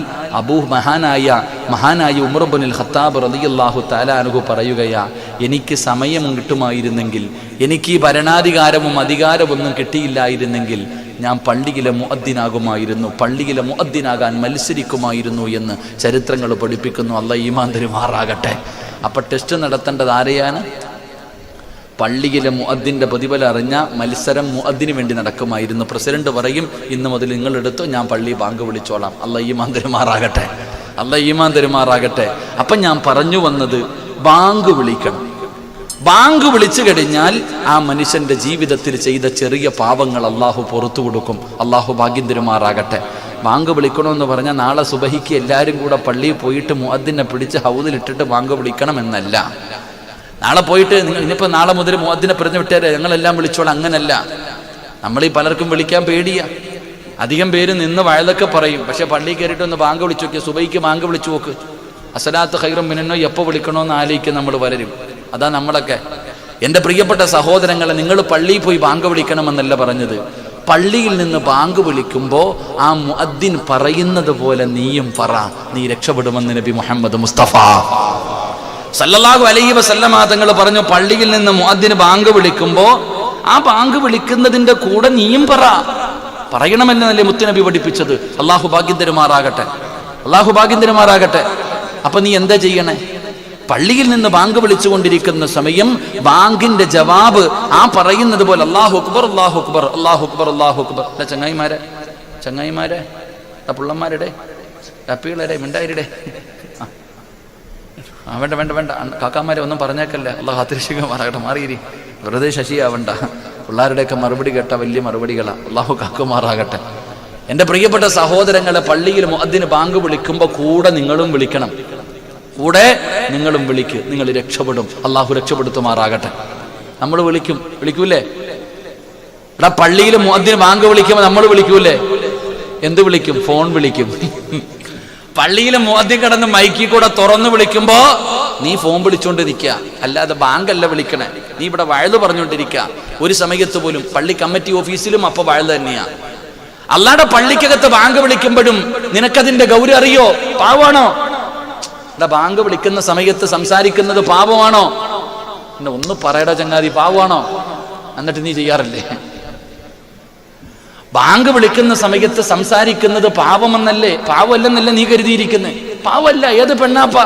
മഹാനായ ഉമർ ഇബ്നുൽ ഖത്താബ് റളിയല്ലാഹു തആല അൻഹു പറയുകയാ, എനിക്ക് സമയം കിട്ടുമായിരുന്നെങ്കിൽ, എനിക്ക് ഈ ഭരണാധികാരവും അധികാരമൊന്നും കിട്ടിയില്ലായിരുന്നെങ്കിൽ ഞാൻ പള്ളിയിലെ മുഅദ്ദിനാകുമായിരുന്നു, പള്ളിയിലെ മുഅദ്ദിനാകാൻ മത്സരിക്കുമായിരുന്നു എന്ന് ചരിത്രങ്ങൾ പഠിപ്പിക്കുന്നു. അല്ലാഹ് ഈമാൻ തരുമാറാകട്ടെ. അപ്പം ടെസ്റ്റ് നടത്തേണ്ടത് ആരെയാണ്? പള്ളിയിലെ മുഅദ്ദിൻ്റെ പ്രതിഫലം അറിഞ്ഞ മത്സരം മുഅദ്ദിന് വേണ്ടി നടക്കുമായിരുന്നു. പ്രസിഡന്റ് പറയും, ഇന്ന് മുതൽ നിങ്ങളെടുത്തോ, ഞാൻ പള്ളി ബാങ്ക് വിളിച്ചോളാം. അല്ലാഹ് ഈമാൻ തരുമാറാകട്ടെ, അല്ലാഹ് ഈമാൻ തരുമാറാകട്ടെ. അപ്പം ഞാൻ പറഞ്ഞു വന്നത്, ബാങ്ക് വിളിക്കണം. ബാങ്ക് വിളിച്ചു കഴിഞ്ഞാൽ ആ മനുഷ്യന്റെ ജീവിതത്തിൽ ചെയ്ത ചെറിയ പാപങ്ങൾ അള്ളാഹു പുറത്തു കൊടുക്കും. അള്ളാഹു ഭാഗ്യം തരുമാറാകട്ടെ. ബാങ്ക് വിളിക്കണമെന്ന് പറഞ്ഞാൽ നാളെ സുബഹിക്ക് എല്ലാവരും കൂടെ പള്ളിയിൽ പോയിട്ട് മുഅദ്ദിനെ പിടിച്ച് ഹൗദിലിട്ടിട്ട് ബാങ്ക് വിളിക്കണം എന്നല്ല. നാളെ പോയിട്ട് ഇനിയിപ്പോൾ നാളെ മുതൽ മുഅദ്ദിനെ പറഞ്ഞു വിട്ടേരെ ഞങ്ങളെല്ലാം വിളിച്ചോളാം, അങ്ങനല്ല. നമ്മളീ പലർക്കും വിളിക്കാൻ പേടിയാ. അധികം പേര് നിന്ന് വയലൊക്കെ പറയും, പക്ഷെ പള്ളിയിൽ കയറിയിട്ട് ഒന്ന് ബാങ്ക് വിളിച്ചു നോക്കിയാൽ, സുബഹിക്ക് ബാങ്ക് വിളിച്ചു നോക്ക്, അസ്സലാത്തു ഖൈറും മിനന്നോ എപ്പോൾ വിളിക്കണമെന്ന് ആലോചിക്കും നമ്മൾ പലരും. അതാ നമ്മളൊക്കെ. എൻ്റെ പ്രിയപ്പെട്ട സഹോദരങ്ങളെ, നിങ്ങൾ പള്ളിയിൽ പോയി ബാങ്ക് വിളിക്കണമെന്നല്ല പറഞ്ഞത്. പള്ളിയിൽ നിന്ന് ബാങ്ക് വിളിക്കുമ്പോൾ ആ മുഅദ്ദിൻ പറയുന്നത് പോലെ നീയും പറ, നീ രക്ഷപ്പെടുമെന്ന് നബി മുഹമ്മദ് മുസ്തഫ സല്ലല്ലാഹു അലൈഹി വസല്ലമ തങ്ങൾ പറഞ്ഞു. പള്ളിയിൽ നിന്ന് മുഅദ്ദിൻ ബാങ്ക് വിളിക്കുമ്പോൾ ആ ബാങ്ക് വിളിക്കുന്നതിൻ്റെ കൂടെ നീയും പറയണമെന്നല്ലേ മുത്തുനബി പഠിപ്പിച്ചത്. അള്ളാഹു ഭാഗ്യം തരുമാറാകട്ടെ, അള്ളാഹു ഭാഗ്യം തരുമാറാകട്ടെ. അപ്പൊ നീ എന്താ ചെയ്യണേ? പള്ളിയിൽ നിന്ന് ബാങ്ക് വിളിച്ചുകൊണ്ടിരിക്കുന്ന സമയം ബാങ്കിന്റെ ജവാബ് ആ പറയുന്നത് പോലെ അല്ലാഹു അക്ബർ അല്ലാഹു അക്ബർ അല്ലാഹു അക്ബർ അല്ലാഹു അക്ബർ. ചങ്ങായിമാരെ പുള്ളന്മാരുടെ അപ്പികളുടെ മിണ്ടായിരുടെ വേണ്ട വേണ്ട വേണ്ട കാക്കാമാരെ ഒന്നും പറഞ്ഞേക്കല്ലേ, അള്ളാഹു അതിരക്ഷിക്കുമാറാകട്ടെ. മാറിയിരി, വെറുതെ ശശിയാവണ്ട. പിള്ളേരുടെയൊക്കെ മറുപടി കേട്ട വലിയ മറുപടികളാ. അള്ളാഹു കാക്കുമാറാകട്ടെ. എൻ്റെ പ്രിയപ്പെട്ട സഹോദരങ്ങളെ, പള്ളിയിൽ മുഅദ്ദിന് ബാങ്ക് വിളിക്കുമ്പോൾ കൂടെ നിങ്ങളും വിളിക്കണം, കൂടെ നിങ്ങളും വിളിക്ക്, നിങ്ങൾ രക്ഷപ്പെടും. അള്ളാഹു രക്ഷപ്പെടുത്തുമാറാകട്ടെ. നമ്മൾ വിളിക്കൂലേ? എടാ, പള്ളിയിൽ മുഅദ്ദിന് ബാങ്ക് വിളിക്കുമ്പോൾ നമ്മൾ വിളിക്കൂലേ? എന്ത് വിളിക്കും? ഫോൺ വിളിക്കും. പള്ളിയിൽ മുഅദ്ദിൻ കിടന്ന് മൈക്കിൽ കൂടെ തുറന്നു വിളിക്കുമ്പോ നീ ഫോൺ വിളിച്ചോണ്ടിരിക്കുക, അല്ലാതെ ബാങ്കല്ല വിളിക്കണേ. നീ ഇവിടെ വയല് പറഞ്ഞുകൊണ്ടിരിക്കുക. ഒരു സമയത്ത് പോലും പള്ളി കമ്മിറ്റി ഓഫീസിലും അപ്പൊ വയല് തന്നെയാ. അല്ലാതെ പള്ളിക്കകത്ത് ബാങ്ക് വിളിക്കുമ്പോഴും നിനക്കതിന്റെ ഗൗരവം അറിയോ? പാവമാണോ? ബാങ്ക് വിളിക്കുന്ന സമയത്ത് സംസാരിക്കുന്നത് പാപമാണോ? എന്നെ ഒന്ന് പറയടാ ചങ്ങാതി, പാവമാണോ? എന്നിട്ട് നീ ചെയ്യാറില്ലേ? ബാങ്ക് വിളിക്കുന്ന സമയത്ത് സംസാരിക്കുന്നത് പാപമെന്നല്ലേ, പാവമല്ലെന്നല്ലേ നീ കരുതിയിരിക്കുന്നത്? പാവമല്ല. ഏത് പെണ്ണാപ്പ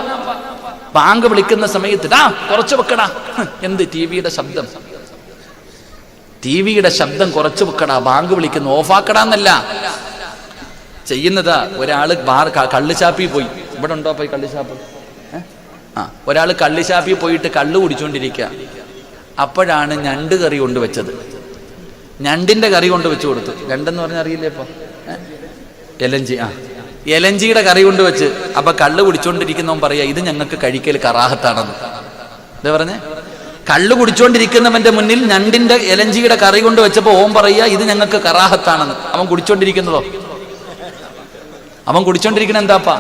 ബാങ്ക് വിളിക്കുന്ന സമയത്ത് കുറച്ച് വെക്കടാ, എന്ത് ടിവിയുടെ ശബ്ദം കുറച്ച് വെക്കടാ, ബാങ്ക് വിളിക്കുന്ന ഓഫാക്കടാന്നല്ല ചെയ്യുന്നതാ. ഒരാള് കള്ളുചാപ്പി പോയി, ഇവിടെ ഉണ്ടോ പോയി കള്ളുചാപ്പ്? ഒരാള് കള്ളുചാപ്പി പോയിട്ട് കള്ളു കുടിച്ചോണ്ടിരിക്കുക. അപ്പോഴാണ് ഞണ്ട് കറി കൊണ്ടുവച്ചത്. ഞണ്ടിന്റെ കറി കൊണ്ട് വെച്ച് കൊടുത്തു. ഞണ്ടെന്ന് പറഞ്ഞാൽ അറിയില്ലേ ഇപ്പൊ? എലഞ്ചി. എലഞ്ചിയുടെ കറി കൊണ്ട് വെച്ച്. അപ്പൊ കള്ളു കുടിച്ചോണ്ടിരിക്കുന്നവൻ പറയാ, ഇത് ഞങ്ങൾക്ക് കഴിക്കൽ കറാഹത്താണെന്ന്. എന്താ പറഞ്ഞേ? കള്ളു കുടിച്ചോണ്ടിരിക്കുന്നവന്റെ മുന്നിൽ ഞണ്ടിന്റെ എലഞ്ചിയുടെ കറി കൊണ്ട് വെച്ചപ്പോ ഓൻ പറയാ, ഇത് ഞങ്ങൾക്ക് കറാഹത്താണെന്ന്. അവൻ കുടിച്ചോണ്ടിരിക്കുന്നതോ? അവൻ കുടിച്ചോണ്ടിരിക്കണ എന്താപ്പാ?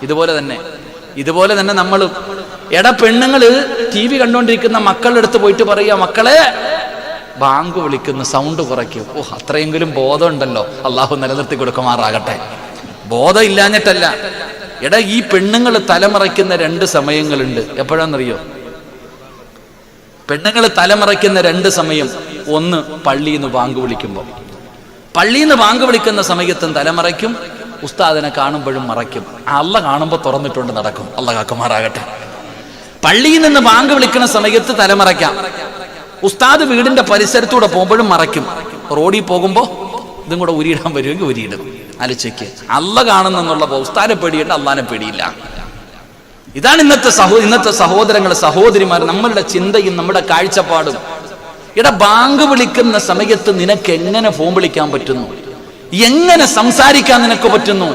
ഇതുപോലെ തന്നെ നമ്മൾ പെണ്ണുങ്ങള് TV കണ്ടോണ്ടിരിക്കുന്ന മക്കളുടെ അടുത്ത് പോയിട്ട് പറയാ, മക്കളെ ബാങ്ക് വിളിക്കുന്ന സൗണ്ട് കുറയ്ക്കും. അത്രയെങ്കിലും ബോധം ഉണ്ടല്ലോ, അള്ളാഹു നിലനിർത്തി കൊടുക്കുമാറാകട്ടെ. ബോധം ഇല്ലാഞ്ഞിട്ടല്ല. ഈ പെണ്ണുങ്ങൾ തലമറയ്ക്കുന്ന 2 സമയങ്ങളുണ്ട്. എപ്പോഴാണെന്നറിയോ? പെണ്ണുങ്ങൾ തലമറയ്ക്കുന്ന 2 സമയം. ഒന്ന്, പള്ളിയിൽ നിന്ന് ബാങ്ക് വിളിക്കുമ്പോൾ. പള്ളിയിൽ നിന്ന് ബാങ്ക് വിളിക്കുന്ന സമയത്തും തലമറയ്ക്കും, ഉസ്താദിനെ കാണുമ്പോഴും മറയ്ക്കും. അള്ളാഹ് കാണുമ്പോൾ തുറന്നിട്ടുണ്ട് നടക്കും. അള്ളാഹ് കാക്കുമാറാകട്ടെ. പള്ളിയിൽ നിന്ന് ബാങ്ക് വിളിക്കുന്ന സമയത്ത് തലമറയ്ക്കാം. ഉസ്താദ് വീടിന്റെ പരിസരത്തൂടെ പോകുമ്പോഴും മറയ്ക്കും. റോഡിൽ പോകുമ്പോൾ ഇതും കൂടെ ഉരിയിടാൻ വരുമെങ്കിൽ ഉരിയിടും. ആലോചിക്ക്, അള്ളാഹ് കാണുന്നുള്ള ഉസ്താദിനെ പേടിയുണ്ട്, അള്ളാഹിനെ പേടിയില്ല. ഇതാണ് ഇന്നത്തെ സഹോദരങ്ങളെ, സഹോദരിമാർ, നമ്മളുടെ ചിന്തയും നമ്മുടെ കാഴ്ചപ്പാടും. ബാങ്ക് വിളിക്കുന്ന സമയത്ത് നിനക്ക് എങ്ങനെ ഫോൺ വിളിക്കാൻ പറ്റുന്നു? എങ്ങനെ സംസാരിക്കാൻ നിനക്ക് പറ്റുന്നു?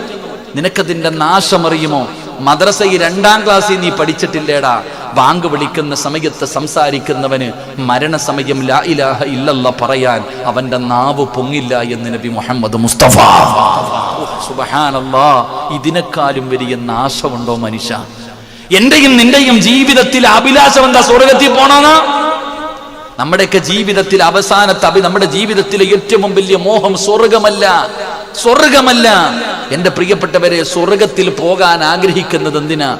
നിനക്കതിന്റെ നാശമറിയുമോ? മദ്രസയിൽ 2ാം ക്ലാസ്സിൽ നീ പഠിച്ചിട്ടില്ലേടാ? ബാങ്ക് വിളിക്കുന്ന സമയത്ത് സംസാരിക്കുന്നവന് മരണസമയം ലാ ഇലാഹ ഇല്ലല്ലാഹ് പറയാൻ അവന്റെ നാവ് പൊങ്ങില്ല എന്ന് നബി മുഹമ്മദ് മുസ്തഫ. സുബ്ഹാനല്ലാഹ്. ഇതിനേക്കാളും വലിയ നാശമുണ്ടോ മനുഷ്യ? എന്റെയും നിന്റെയും ജീവിതത്തിൽ അഭിലാഷം എന്താ? സ്വർഗത്തിൽ പോണമെന്ന്. നമ്മുടെയൊക്കെ ജീവിതത്തിൽ അവസാനത്തെ നമ്മുടെ ജീവിതത്തിലെ ഏറ്റവും വലിയ മോഹം സ്വർഗമല്ല. എന്റെ പ്രിയപ്പെട്ടവരെ, സ്വർഗത്തിൽ പോകാൻ ആഗ്രഹിക്കുന്നത് എന്തിനാ?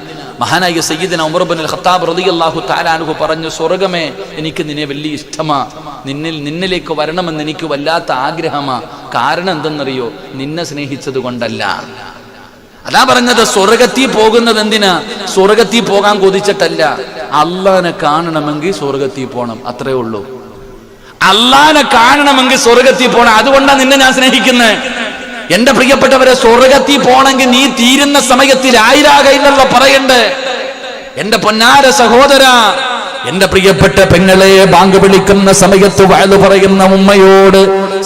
മഹാനായ സയ്യിദന ഉമർ ഇബ്നുൽ ഖത്താബ് റളിയല്ലാഹു തആല അൻഹു പറഞ്ഞു, സ്വർഗമേ, എനിക്ക് നിന്നെ വലിയ ഇഷ്ടമാ, നിന്നിലേക്ക് വരണമെന്ന് എനിക്ക് വല്ലാത്ത ആഗ്രഹമാ. കാരണം എന്തെന്നറിയോ? നിന്നെ സ്നേഹിച്ചത് കൊണ്ടല്ല. അതാ പറഞ്ഞത്, സ്വർഗത്തിൽ പോകുന്നത് എന്തിനാ? സ്വർഗത്തിൽ പോകാൻ കൊതിച്ചിട്ടല്ല. അള്ളാനെ കാണണമെങ്കിൽ സ്വർഗത്തിൽ പോണം, അത്രേ ഉള്ളൂ. അള്ളാനെ കാണണമെങ്കിൽ സ്വർഗത്തിൽ പോണം. അതുകൊണ്ടാണ് നിന്നെ ഞാൻ സ്നേഹിക്കുന്നത്. എന്റെ പ്രിയപ്പെട്ടവരെ, സ്വർഗത്തിൽ പോണെങ്കിൽ നീ തീരുന്ന സമയത്തിൽ ആയിരാകയില്ല പറയണ്ടേ? എന്റെ പൊന്നാര സഹോദര, എന്റെ പ്രിയപ്പെട്ട പെങ്ങളെ, ബാങ്ക് വിളിക്കുന്ന സമയത്ത് വഅദ് പറയുന്ന ഉമ്മയോട്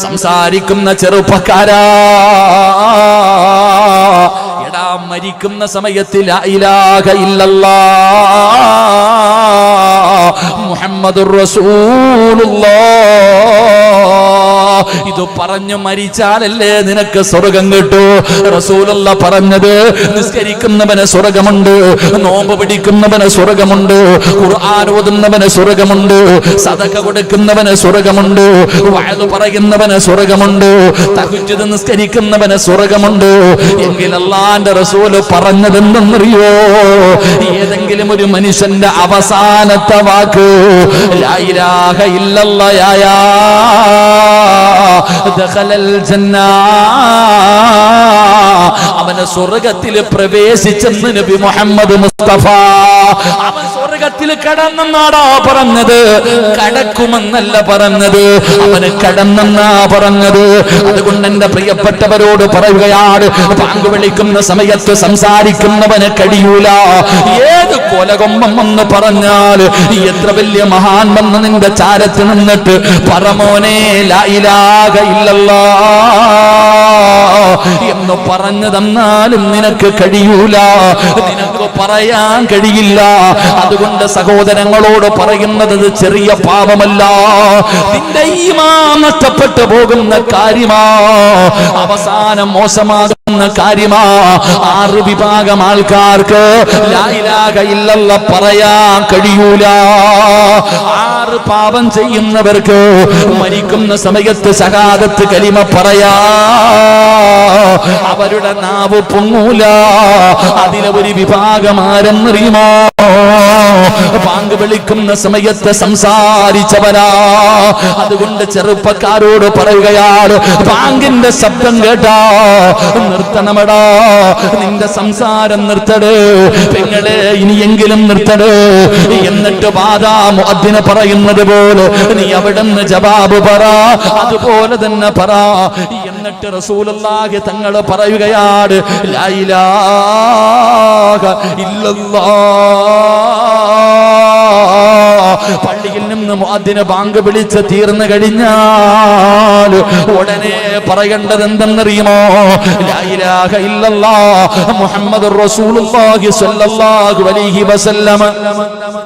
സംസാരിക്കുന്ന ചെറുപ്പക്കാരാ, എടാ, മരിക്കുന്ന സമയത്ത് ലാ ഇലാഹ ഇല്ലല്ലാഹ് മുഹമ്മദുർ റസൂലുള്ളാഹ് ഇത് പറഞ്ഞു മരിച്ചാലല്ലേ നിനക്ക് സ്വർഗം കിട്ടൂ. റസൂലുള്ളാഹ് പറഞ്ഞത്, നിസ്കരിക്കുന്നവന് സ്വർഗമുണ്ട്, നോമ്പ് പിടിക്കുന്നവന് സ്വർഗമുണ്ട്, ഖുർആൻ ഓതുന്നവന് സ്വർഗമുണ്ട്, സദഖ കൊടുക്കുന്നവന് സ്വർഗമുണ്ട്, വഅദ് പറയുന്നവന് സ്വർഗമുണ്ട്, തഹജ്ജുദ് നിസ്കരിക്കുന്നവന് സ്വർഗമുണ്ട്. എങ്കിൽ അല്ലാഹുവിന്റെ റസൂൽ പറഞ്ഞത് എന്തെന്നറിയോ? ഏതെങ്കിലും ഒരു മനുഷ്യന്റെ അവസാനത്തെ വാക്ക് ലാ ഇലാഹ ഇല്ലല്ലാഹ് ദഖലൽ ജന്ന, അവന് സ്വർഗത്തിൽ പ്രവേശിച്ചെന്ന് നബി മുഹമ്മദ് മുസ്തഫ. അവൻ സ്വർഗത്തിൽ കടന്നെന്നാടാ പറഞ്ഞത്, കടക്കുമെന്നല്ല പറഞ്ഞത്, അവന് കടന്നെന്നാ പറഞ്ഞത്. അതുകൊണ്ട് എന്റെ പ്രിയപ്പെട്ടവരോട് പറയുകയാണ്, ബാങ്ക് വിളിക്കുന്ന സമയത്ത് സംസാരിക്കുന്നവന് കഴിയൂല. ഏത് കൊലകൊമ്പം എന്ന് പറഞ്ഞാൽ, എത്ര വലിയ മഹാൻ വന്ന് നിന്റെ ചാരത്ത് നിന്നിട്ട് പറമോനെ ലാ ഇലാഹ ഇല്ലല്ലാഹ് എന്ന് പറഞ്ഞു തന്നാലും നിനക്ക് കഴിയൂല, നിനക്ക് പറയാൻ കഴിയില്ല. അതുകൊണ്ട് സഹോദരങ്ങളോട് പറയുന്നത്, ചെറിയ പാപമല്ല, നിന്റെ ഈമാൻ നഷ്ടപ്പെട്ടു പോകുന്ന കാര്യമാ, അവസാനം മോശമാകുന്ന കാര്യമാ. 6 വിഭാഗം ആൾക്കാർക്ക് ലാ ഇലാഹ ഇല്ലല്ലാഹ് പറയാൻ കഴിയൂല. 6 പാപം ചെയ്യുന്നവർക്ക് മരിക്കുന്ന സമയത്ത് ശഹാദത്ത് കലിമ പറയാ അവരുടെ നാവ് പൊങ്ങൂല. അതിലെ ഒരു വിഭാഗം ആരെന്നറിയുമോ? ബാങ്ക് വിളിക്കുന്ന സമയത്ത് സംസാരിച്ചവരാ. അതുകൊണ്ട് ചെറുപ്പക്കാരോട് പറയുകയാണ്, ബാങ്കിന്റെ ശബ്ദം കേട്ടാ നിർത്തണമടാ, നിന്റെ സംസാരം നിർത്തട് പെങ്ങളെ, ഇനിയെങ്കിലും നിർത്തട്. എന്നിട്ട് ബാദാ മുഅദ്ദിന് പറയുന്നത് പോലെ നീ അവിടുന്ന് ജവാബ് പറ, അതുപോലെ തന്നെ പറ. എന്നിട്ട് റസൂലുള്ളാഹി തങ്ങൾ പറയുകയാണ്, ലാ ഇലാഹ ഇല്ലല്ലാഹ്. പള്ളിയിൽ നിന്ന് മുഅദ്ദിന് ബാങ്ക് വിളിച്ച് തീർന്നു കഴിഞ്ഞാൽ ഉടനെ പറയേണ്ടത് എന്തെന്നറിയുമോ? ലാ ഇലാഹ ഇല്ലല്ലാഹ് മുഹമ്മദുർ റസൂലുള്ളാഹി സ്വല്ലല്ലാഹു അലൈഹി വസല്ലം.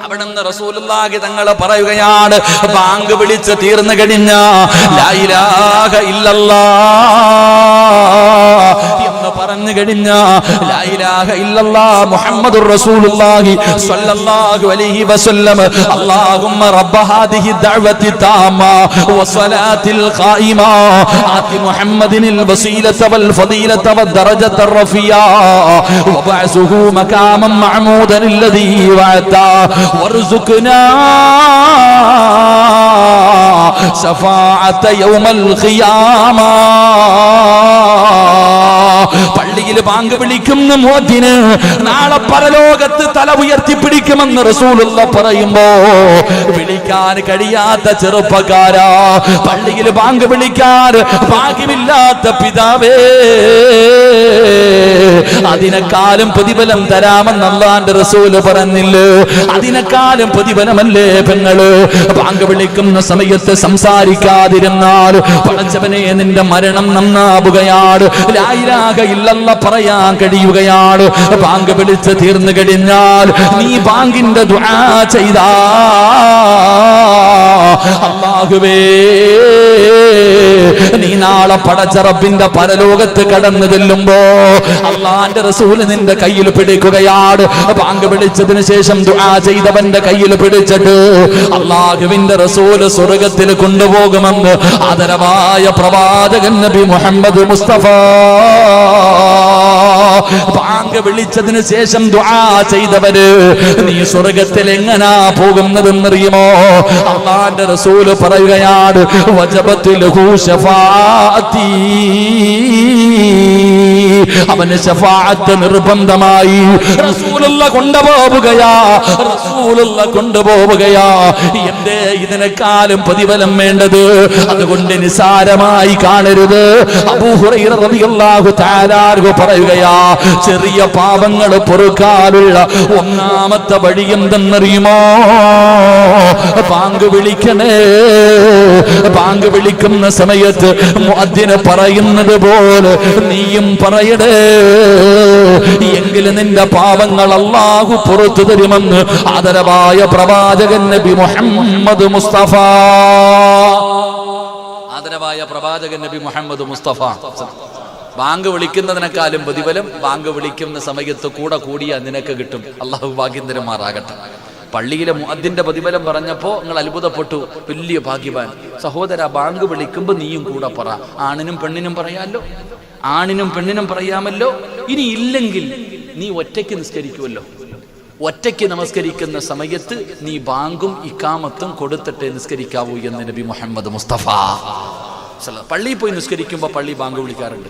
അവിടുന്ന് റസൂലുള്ളാഹി തങ്ങൾ പറയുകയാണ്, ബാങ്ക് വിളിച്ച് തീർന്നു കഴിഞ്ഞാൽ ലാ ഇലാഹ ഇല്ലല്ലാഹ് എന്ന് പറഞ്ഞു കഴിഞ്ഞാൽ ലാ ഇലാഹ ഇല്ലല്ലാഹ് മുഹമ്മദുർ റസൂലുള്ളാഹി സ്വല്ലല്ലാഹു അലൈഹി വസല്ലം. اللهم رب هذه الدعوة التامة والصلاة القائمة آت محمد الوسيلة والفضيلة والدرجة الرفيعة وابعثه مقاما محمودا الذي وعدته وارزقنا شفاعة يوم القيامة. പള്ളിയിൽ ബാങ്ക് വിളിക്കുന്ന മുഅദ്ദിന് നാളെ പരലോകത്ത് തല ഉയർത്തിപ്പിടിക്കുമെന്ന് റസൂലുള്ളാഹി പറയുമ്പോ, വിളിക്കാൻ കഴിയാത്ത ചെറുപ്പക്കാരാ, പള്ളിയിൽ ബാങ്ക് വിളിക്കാൻ ഭാഗ്യമില്ലാത്ത പിതാവേ, അതിനെക്കാളും പ്രതിഫലം തരാമെന്ന് അല്ലാഹുവിന്റെ റസൂല് പറഞ്ഞില്ലേ? അതിനെക്കാളും പ്രതിഫലമല്ലേ പെങ്ങള്? ബാങ്ക് വിളിക്കുന്ന സമയത്ത് സംസാരിക്കാതിരുന്നാൽ പടച്ചവനെ, നിന്റെ മരണം നന്നാവുകയാണ്, ലാ ഇലാഹ ഇല്ലല്ലാഹ് പറയാൻ കഴിയുകയാണ്. ബാങ്ക് വിളിച്ച് തീർന്നു കഴിഞ്ഞാൽ നീ ബാങ്കിന്റെ ദുആ ചെയ്താ, അല്ലാഹുവേ, നീ നാളെ പടച്ച റബ്ബിന്റെ പരലോകത്ത് കടന്നു ചെല്ലുമ്പോ വിളിക്കുമ്പോ അള്ളാന്റെ റസൂല് നിന്റെ കയ്യിൽ പിടിക്കുകയാണ്. ബാങ്ക് വിളിച്ചതിന് ശേഷം ദുആ ചെയ്തവന്റെ കയ്യിൽ പിടിച്ചിട്ട് അള്ളാഹുവിന്റെ റസൂല് സ്വർഗത്തിൽ കൊണ്ടുപോകുമെന്ന് ആദരവായ പ്രവാചകൻ നബി മുഹമ്മദ് മുസ്തഫ. ബാങ്ക് വിളിച്ചതിന് ശേഷം ദുആ ചെയ്തവര് നീ സ്വർഗത്തിൽ എങ്ങനാ പോകുന്നതെന്നറിയുമോ? അള്ളാന്റെ റസൂല് പറയുകയാണ്, വജബത്തിൽ ശഫാഅത്തി, അവന് ശഫാഅത്ത് നിർബന്ധമായി. റസൂലുള്ള കൊണ്ടുപോവുകയാ, റസൂലുള്ള കൊണ്ടുപോവുകയാ. എന്തേ ഇതിനെക്കാളും പ്രതിഫലം വേണ്ടത്? അതുകൊണ്ട് നിസാരമായി കാണരുത്. അബൂ ഹുറൈറ റളിയല്ലാഹു തആല അൻഹു പറയുകയാ, ചെറിയ പാപങ്ങൾ പൊറുക്കാനുള്ള ഒന്നാമത്തെ വഴി എന്തെന്നറിയുമോ? ബാങ്ക് വിളിക്കണേ. ബാങ്ക് വിളിക്കുന്ന സമയത്ത് മുഅദ്ദിന് പറയുന്നത് പോലെ നീയും പറയടേ, എങ്കിലും നിന്റെ പാപങ്ങൾ അല്ലാഹു പുറത്തു തരുമെന്ന് ആദരവായ പ്രവാചകൻ നബി മുഹമ്മദ് മുസ്തഫ. ആദരവായ പ്രവാചകൻ നബി മുഹമ്മദ് മുസ്തഫ. ബാങ്ക് വിളിക്കുന്നതിനേക്കാളും പ്രതിഫലം ബാങ്ക് വിളിക്കുന്ന സമയത്ത് കൂടെ കൂടിയാ നിനക്ക് കിട്ടും. അല്ലാഹു ഭാഗ്യം തരുമാറാകട്ടെ. പള്ളിയിലെ മുഅദ്ദിന്റെ പ്രതിഫലം പറഞ്ഞപ്പോ നിങ്ങൾ അത്ഭുതപ്പെട്ടു. വലിയ ഭാഗ്യവാൻ സഹോദര, ബാങ്ക് വിളിക്കുമ്പോ നീയും കൂടെ പറ. ആണിനും പെണ്ണിനും പറയാമല്ലോ, ആണിനും പെണ്ണിനും പറയാമല്ലോ. ഇനി ഇല്ലെങ്കിൽ നീ ഒറ്റയ്ക്ക് നിസ്കരിക്കുമല്ലോ. ഒറ്റയ്ക്ക് നമസ്കരിക്കുന്ന സമയത്ത് നീ ബാങ്കും ഇഖാമത്തും കൊടുത്തിട്ടേ നിസ്കരിക്കാവൂ എന്ന് നബി മുഹമ്മദ് മുസ്തഫ. പള്ളിയിൽ പോയി നിസ്കരിക്കുമ്പോൾ പള്ളി ബാങ്ക് വിളിക്കാറുണ്ട്.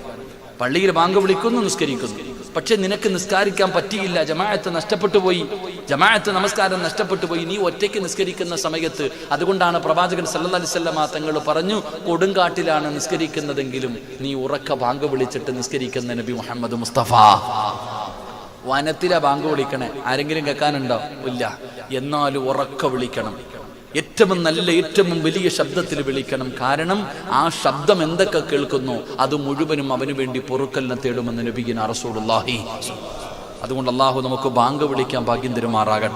പള്ളിയിൽ ബാങ്ക് വിളിക്കുന്നു, നിസ്കരിക്കുന്നു. പക്ഷെ നിനക്ക് നിസ്കരിക്കാൻ പറ്റിയില്ല, ജമാഅത്ത് നഷ്ടപ്പെട്ടു പോയി, ജമാഅത്ത് നമസ്കാരം നഷ്ടപ്പെട്ടു പോയി. നീ ഒറ്റയ്ക്ക് നിസ്കരിക്കുന്ന സമയത്ത്, അതുകൊണ്ടാണ് പ്രവാചകൻ സല്ലല്ലാഹു അലൈഹി വസല്ലം തങ്ങൾ പറഞ്ഞു, കൊടുങ്കാട്ടിലാണ് നിസ്കരിക്കുന്നതെങ്കിലും നീ ഉറക്ക ബാങ്ക് വിളിച്ചിട്ട് നിസ്കരിക്കുന്ന നബി മുഹമ്മദ് മുസ്തഫ. വനത്തിലെ ബാങ്ക് വിളിക്കണേ, ആരെങ്കിലും കേൾക്കാനുണ്ടോ? ഇല്ല. എന്നാലും ഉറക്ക വിളിക്കണം. ഏറ്റവും നല്ല, ഏറ്റവും വലിയ ശബ്ദത്തിൽ വിളിക്കണം. കാരണം ആ ശബ്ദം എന്തൊക്കെ കേൾക്കുന്നു അത് മുഴുവനും അവന് വേണ്ടി പൊറുക്കലിനെ തേടുമെന്ന് നബിയിന റസൂലുള്ളാഹി. അതുകൊണ്ട് അല്ലാഹു നമുക്ക് ബാങ്ക് വിളിക്കാൻ ഭാഗ്യം തരുമാറാകട്ടെ.